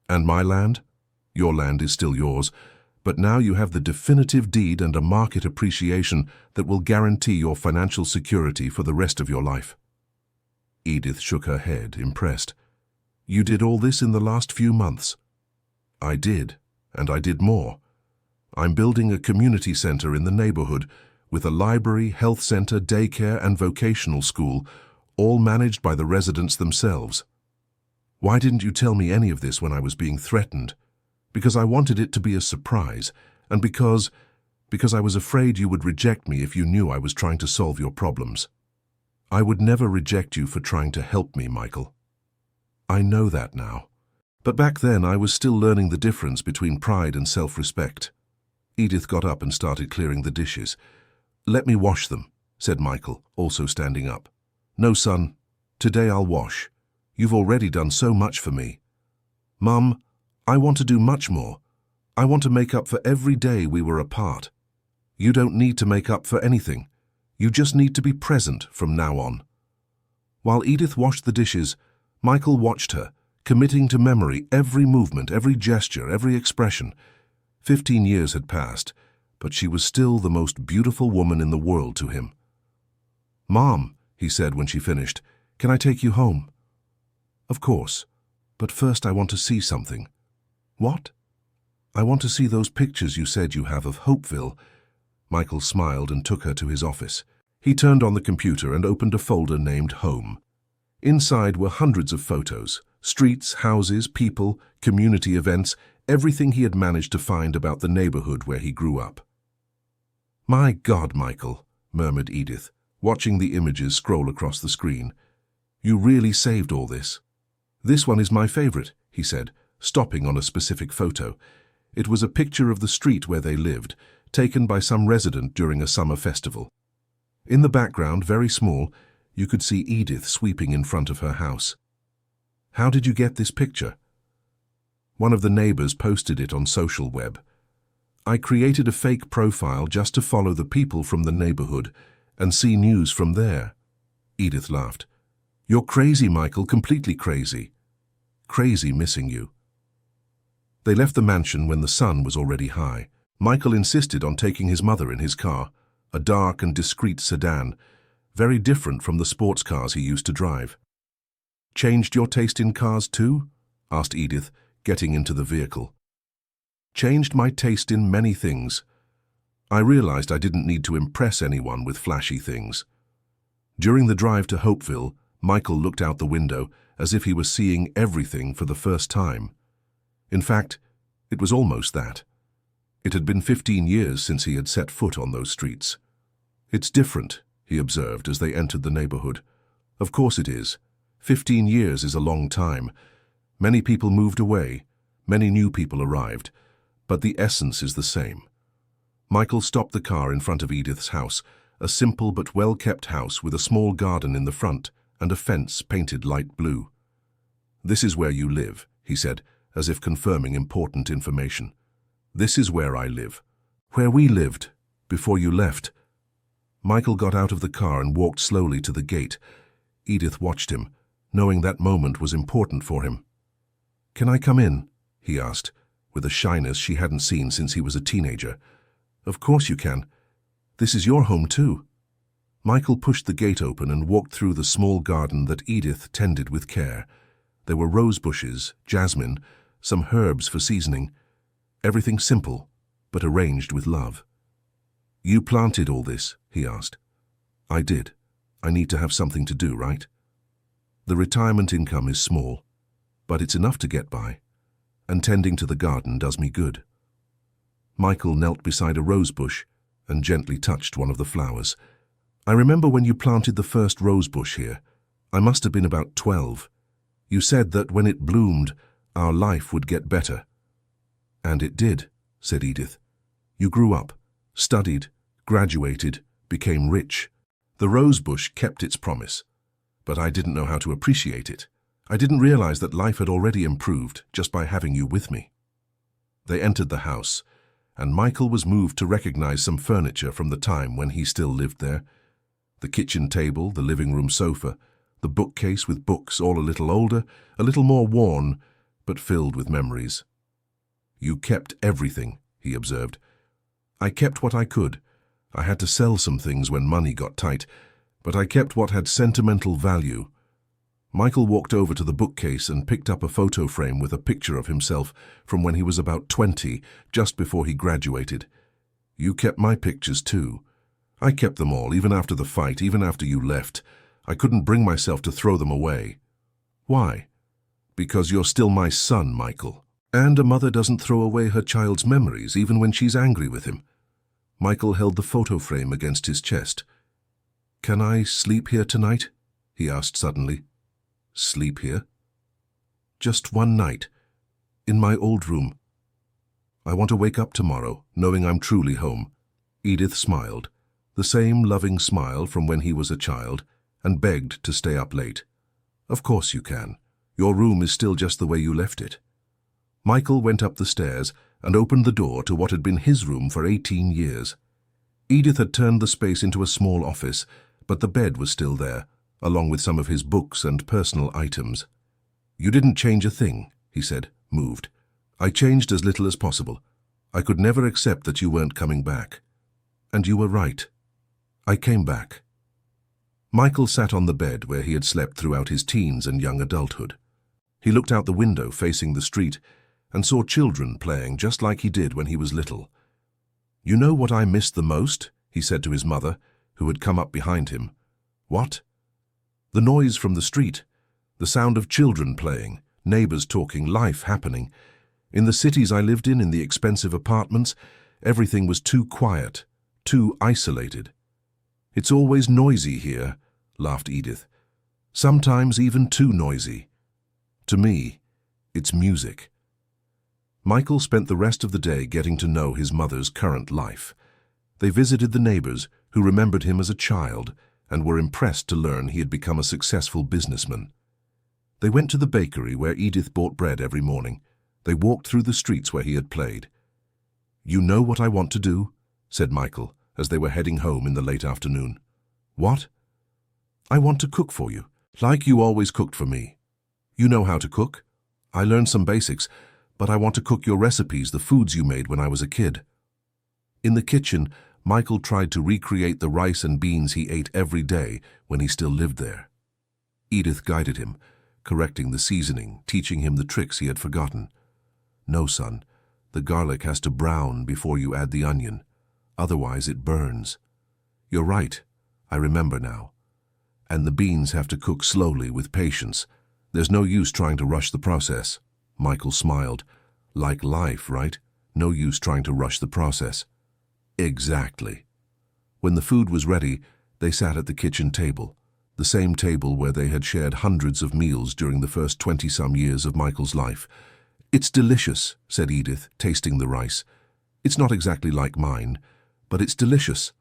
And my land? Your land is still yours, but now you have the definitive deed and a market appreciation that will guarantee your financial security for the rest of your life. Edith shook her head, impressed. You did all this in the last few months. I did, and I did more. I'm building a community center in the neighborhood with a library, health center, daycare, and vocational school, all managed by the residents themselves. Why didn't you tell me any of this when I was being threatened? Because I wanted it to be a surprise, and because I was afraid you would reject me if you knew I was trying to solve your problems. I would never reject you for trying to help me, Michael. I know that now. But back then I was still learning the difference between pride and self-respect. Edith got up and started clearing the dishes. Let me wash them, said Michael, also standing up. No, son. Today I'll wash. You've already done so much for me. Mum, I want to do much more. I want to make up for every day we were apart. You don't need to make up for anything. You just need to be present from now on. While Edith washed the dishes, Michael watched her, committing to memory every movement, every gesture, every expression. 15 years had passed, but she was still the most beautiful woman in the world to him. Mom, he said when she finished, can I take you home? Of course, but first I want to see something. What? I want to see those pictures you said you have of Hopeville. Michael smiled and took her to his office. He turned on the computer and opened a folder named Home. Inside were hundreds of photos, streets, houses, people, community events, everything he had managed to find about the neighborhood where he grew up. My God, Michael, murmured Edith, watching the images scroll across the screen. You really saved all this. This one is my favorite, he said, stopping on a specific photo. It was a picture of the street where they lived, taken by some resident during a summer festival. In the background, very small, you could see Edith sweeping in front of her house. How did you get this picture? One of the neighbors posted it on social web. I created a fake profile just to follow the people from the neighborhood and see news from there. Edith laughed. You're crazy, Michael, completely crazy. Crazy missing you. They left the mansion when the sun was already high. Michael insisted on taking his mother in his car, a dark and discreet sedan, very different from the sports cars he used to drive. Changed your taste in cars too? Asked Edith, getting into the vehicle. Changed my taste in many things. I realized I didn't need to impress anyone with flashy things. During the drive to Hopeville, Michael looked out the window as if he was seeing everything for the first time. In fact, it was almost that. It had been 15 years since he had set foot on those streets. It's different, he observed as they entered the neighborhood. Of course it is. 15 years is a long time. Many people moved away, many new people arrived, but the essence is the same. Michael stopped the car in front of Edith's house, a simple but well-kept house with a small garden in the front and a fence painted light blue. This is where you live, he said, as if confirming important information. "This is where I live. Where we lived, before you left." Michael got out of the car and walked slowly to the gate. Edith watched him, knowing that moment was important for him. "Can I come in?" he asked, with a shyness she hadn't seen since he was a teenager. "Of course you can. This is your home too." Michael pushed the gate open and walked through the small garden that Edith tended with care. There were rose bushes, jasmine, some herbs for seasoning. Everything simple, but arranged with love. "You planted all this?" he asked. "I did. I need to have something to do, right? The retirement income is small, but it's enough to get by, and tending to the garden does me good." Michael knelt beside a rose bush and gently touched one of the flowers. "I remember when you planted the first rose bush here. I must have been about 12. You said that when it bloomed, our life would get better." "And it did," said Edith. "You grew up, studied, graduated, became rich. The rose bush kept its promise, but I didn't know how to appreciate it. I didn't realize that life had already improved just by having you with me." They entered the house, and Michael was moved to recognize some furniture from the time when he still lived there. The kitchen table, the living room sofa, the bookcase with books, all a little older, a little more worn, but filled with memories. "You kept everything," he observed. "I kept what I could. I had to sell some things when money got tight, but I kept what had sentimental value." Michael walked over to the bookcase and picked up a photo frame with a picture of himself from when he was about 20, just before he graduated. "You kept my pictures too. I kept them all, even after the fight, even after you left. I couldn't bring myself to throw them away." "Why?" "Because you're still my son, Michael. And a mother doesn't throw away her child's memories, even when she's angry with him." Michael held the photo frame against his chest. "Can I sleep here tonight?" he asked suddenly. "Sleep here?" "Just one night, in my old room. I want to wake up tomorrow, knowing I'm truly home." Edith smiled, the same loving smile from when he was a child, and begged to stay up late. "Of course you can. Your room is still just the way you left it." Michael went up the stairs and opened the door to what had been his room for 18 years. Edith had turned the space into a small office, but the bed was still there, along with some of his books and personal items. "You didn't change a thing," he said, moved. "I changed as little as possible. I could never accept that you weren't coming back. And you were right. I came back." Michael sat on the bed where he had slept throughout his teens and young adulthood. He looked out the window facing the street and saw children playing just like he did when he was little. "You know what I missed the most?" he said to his mother, who had come up behind him. "What?" "The noise from the street, the sound of children playing, neighbors talking, life happening. In the cities I lived in the expensive apartments, everything was too quiet, too isolated." "It's always noisy here," laughed Edith. "Sometimes even too noisy. To me, it's music." Michael spent the rest of the day getting to know his mother's current life. They visited the neighbors, who remembered him as a child and were impressed to learn he had become a successful businessman. They went to the bakery where Edith bought bread every morning. They walked through the streets where he had played. "You know what I want to do?" said Michael, as they were heading home in the late afternoon. "What?" "I want to cook for you, like you always cooked for me. You know how to cook. I learned some basics, but I want to cook your recipes, the foods you made when I was a kid." In the kitchen, Michael tried to recreate the rice and beans he ate every day when he still lived there. Edith guided him, correcting the seasoning, teaching him the tricks he had forgotten. "No, son, the garlic has to brown before you add the onion. Otherwise it burns. You're right, I remember now. And the beans have to cook slowly with patience. There's no use trying to rush the process." Michael smiled. "Like life, right? No use trying to rush the process." "Exactly." When the food was ready, they sat at the kitchen table, the same table where they had shared hundreds of meals during the first 20-some years of Michael's life. "It's delicious," said Edith, tasting the rice. "It's not exactly like mine, but it's delicious.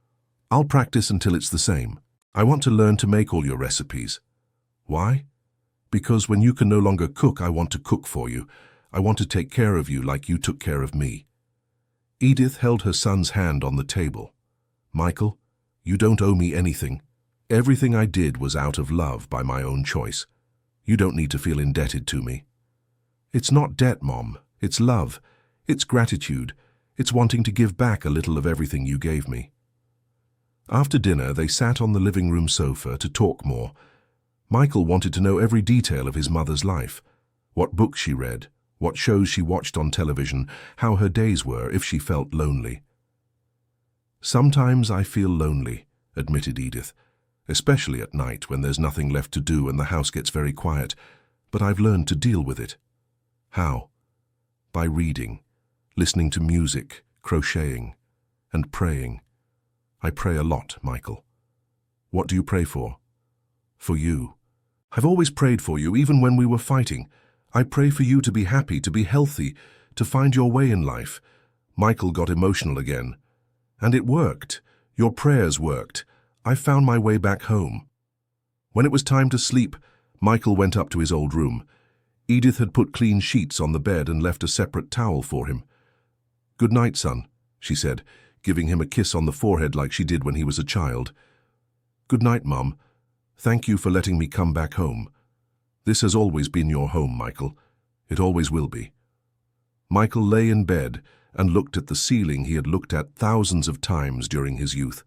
I'll practice until it's the same. I want to learn to make all your recipes." "Why?" "Because when you can no longer cook, I want to cook for you. I want to take care of you like you took care of me." Edith held her son's hand on the table. "Michael, you don't owe me anything. Everything I did was out of love by my own choice. You don't need to feel indebted to me." "It's not debt, Mom. It's love. It's gratitude. It's wanting to give back a little of everything you gave me." After dinner, they sat on the living room sofa to talk more. Michael wanted to know every detail of his mother's life: what books she read, what shows she watched on television, how her days were if she felt lonely. "Sometimes I feel lonely," admitted Edith, "especially at night when there's nothing left to do and the house gets very quiet, but I've learned to deal with it." "How?" "By reading, listening to music, crocheting, and praying. I pray a lot, Michael." "What do you pray for?" "For you. I've always prayed for you, even when we were fighting. I pray for you to be happy, to be healthy, to find your way in life." Michael got emotional again. "And it worked. Your prayers worked. I found my way back home." When it was time to sleep, Michael went up to his old room. Edith had put clean sheets on the bed and left a separate towel for him. "Good night, son," she said, giving him a kiss on the forehead like she did when he was a child. "Good night, Mum. Thank you for letting me come back home. This has always been your home, Michael. It always will be." Michael lay in bed and looked at the ceiling he had looked at thousands of times during his youth.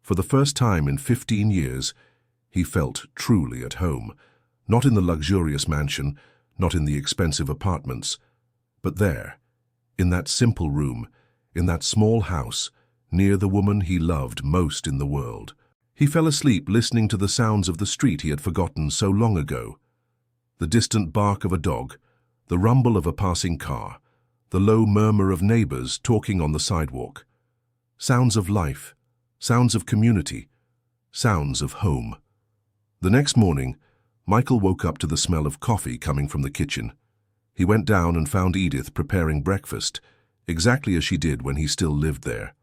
For the first time in 15 years, he felt truly at home, not in the luxurious mansion, not in the expensive apartments, but there, in that simple room, in that small house, near the woman he loved most in the world. He fell asleep listening to the sounds of the street he had forgotten so long ago. The distant bark of a dog, the rumble of a passing car, the low murmur of neighbors talking on the sidewalk. Sounds of life, sounds of community, sounds of home. The next morning, Michael woke up to the smell of coffee coming from the kitchen. He went down and found Edith preparing breakfast, exactly as she did when he still lived there.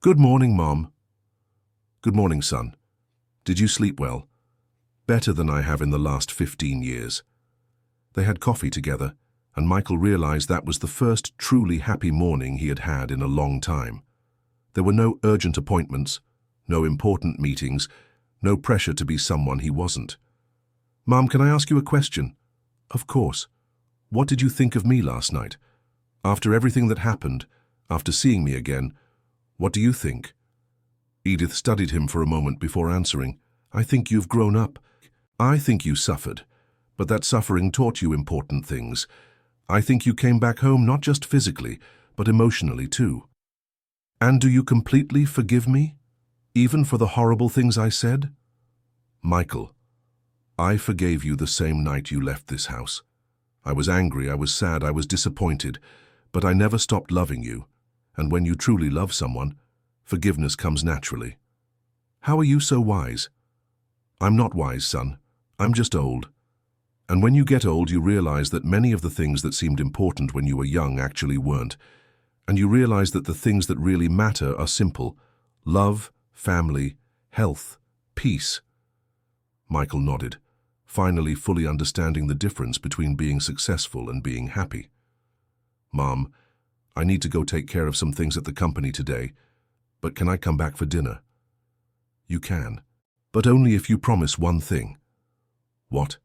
"Good morning, Mom." "Good morning, son. Did you sleep well?" "Better than I have in the last 15 years. They had coffee together, and Michael realized that was the first truly happy morning he had had in a long time. There were no urgent appointments, no important meetings, no pressure to be someone he wasn't. "Mom, can I ask you a question?" "Of course. What did you think of me last night? After everything that happened, after seeing me again, what do you think?" Edith studied him for a moment before answering. "I think you've grown up. I think you suffered, but that suffering taught you important things. I think you came back home not just physically, but emotionally too. And do you completely forgive me, even for the horrible things I said?" "Michael, I forgave you the same night you left this house. I was angry, I was sad, I was disappointed, but I never stopped loving you. And when you truly love someone, forgiveness comes naturally." "How are you so wise?" "I'm not wise, son. I'm just old. And when you get old, you realize that many of the things that seemed important when you were young actually weren't. And you realize that the things that really matter are simple: love, family, health, peace." Michael nodded, finally fully understanding the difference between being successful and being happy. "Mom, I need to go take care of some things at the company today, but can I come back for dinner?" "You can, but only if you promise one thing." "What?"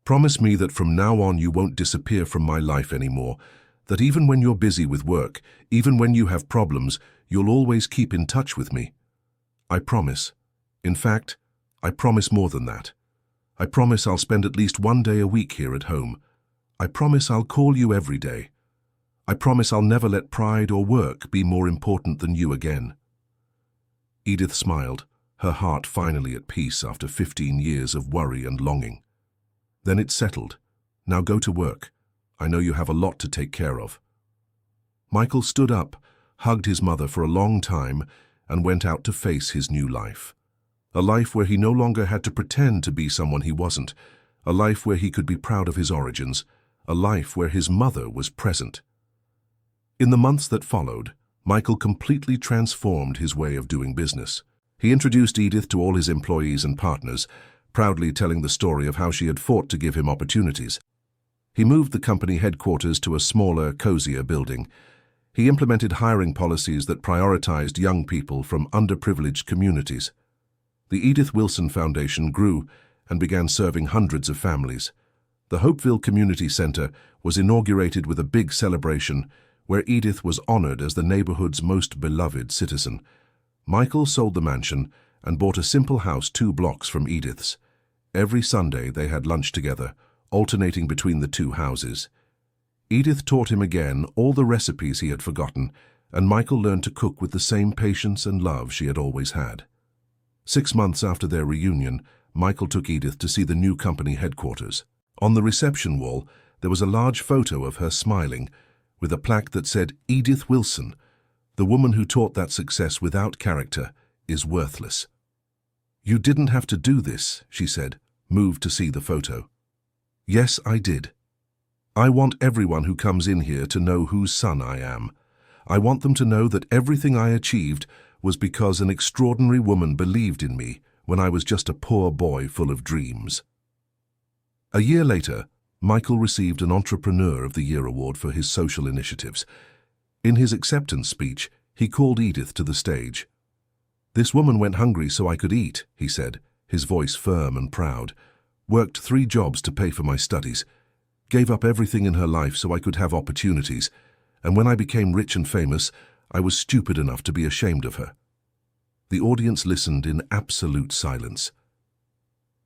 "Promise me that from now on you won't disappear from my life anymore, that even when you're busy with work, even when you have problems, you'll always keep in touch with me." "I promise. In fact, I promise more than that. I promise I'll spend at least one day a week here at home. I promise I'll call you every day. I promise I'll never let pride or work be more important than you again." Edith smiled, her heart finally at peace after 15 years of worry and longing. "Then it's settled. Now go to work. I know you have a lot to take care of." Michael stood up, hugged his mother for a long time, and went out to face his new life. A life where he no longer had to pretend to be someone he wasn't, a life where he could be proud of his origins, a life where his mother was present. In the months that followed, Michael completely transformed his way of doing business. He introduced Edith to all his employees and partners, proudly telling the story of how she had fought to give him opportunities. He moved the company headquarters to a smaller, cozier building. He implemented hiring policies that prioritized young people from underprivileged communities. The Edith Wilson Foundation grew and began serving hundreds of families. The Hopeville Community Center was inaugurated with a big celebration where Edith was honored as the neighborhood's most beloved citizen. Michael sold the mansion and bought a simple house 2 blocks from Edith's. Every Sunday they had lunch together, alternating between the 2 houses. Edith taught him again all the recipes he had forgotten, and Michael learned to cook with the same patience and love she had always had. 6 months after their reunion, Michael took Edith to see the new company headquarters. On the reception wall, there was a large photo of her smiling, with a plaque that said, "Edith Wilson, the woman who taught that success without character is worthless." "You didn't have to do this," she said, moved to see the photo. "Yes, I did. I want everyone who comes in here to know whose son I am. I want them to know that everything I achieved was because an extraordinary woman believed in me when I was just a poor boy full of dreams." A year later, Michael received an Entrepreneur of the Year award for his social initiatives. In his acceptance speech, he called Edith to the stage. "This woman went hungry so I could eat," he said, his voice firm and proud. "Worked 3 jobs to pay for my studies. Gave up everything in her life so I could have opportunities. And when I became rich and famous, I was stupid enough to be ashamed of her." The audience listened in absolute silence.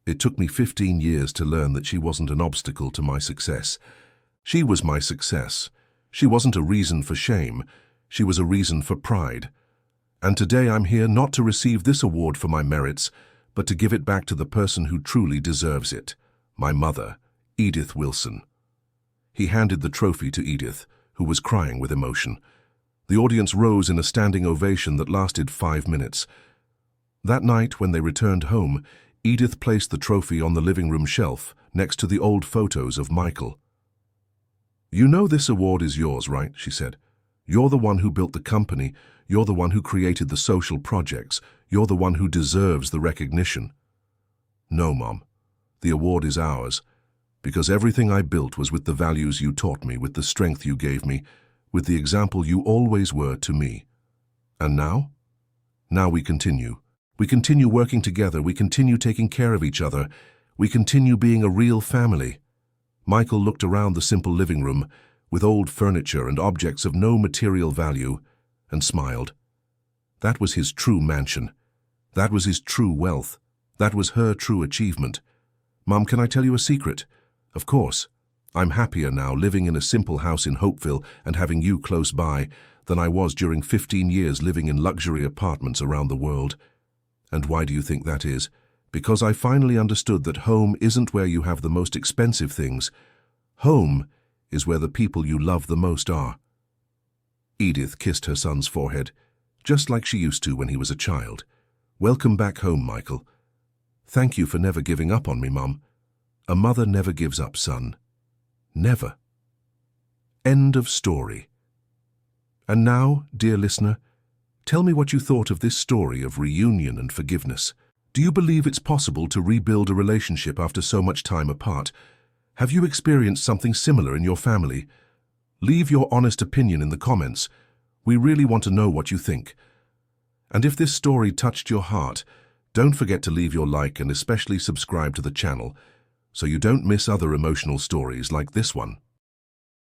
"It took me 15 years to learn that she wasn't an obstacle to my success. She was my success. She wasn't a reason for shame. She was a reason for pride. And today I'm here not to receive this award for my merits, but to give it back to the person who truly deserves it, my mother, Edith Wilson." He handed the trophy to Edith, who was crying with emotion. The audience rose in a standing ovation that lasted 5 minutes. That night, when they returned home, Edith placed the trophy on the living room shelf next to the old photos of Michael. "You know this award is yours, right?" she said. "You're the one who built the company. You're the one who created the social projects. You're the one who deserves the recognition." "No, Mom. The award is ours. Because everything I built was with the values you taught me, with the strength you gave me, with the example you always were to me. And now? Now we continue. We continue working together. We continue taking care of each other. We continue being a real family." Michael looked around the simple living room, with old furniture and objects of no material value, and smiled. That was his true mansion. That was his true wealth. That was her true achievement. "Mom, can I tell you a secret?" "Of course. I'm happier now living in a simple house in Hopeville and having you close by than I was during 15 years living in luxury apartments around the world. And why do you think that is? Because I finally understood that home isn't where you have the most expensive things. Home is where the people you love the most are." Edith kissed her son's forehead, just like she used to when he was a child. "Welcome back home, Michael. Thank you for never giving up on me, Mom. A mother never gives up, son. Never." End of story. And now, dear listener, tell me what you thought of this story of reunion and forgiveness. Do you believe it's possible to rebuild a relationship after so much time apart? Have you experienced something similar in your family? Leave your honest opinion in the comments. We really want to know what you think. And if this story touched your heart, don't forget to leave your like and especially subscribe to the channel so you don't miss other emotional stories like this one.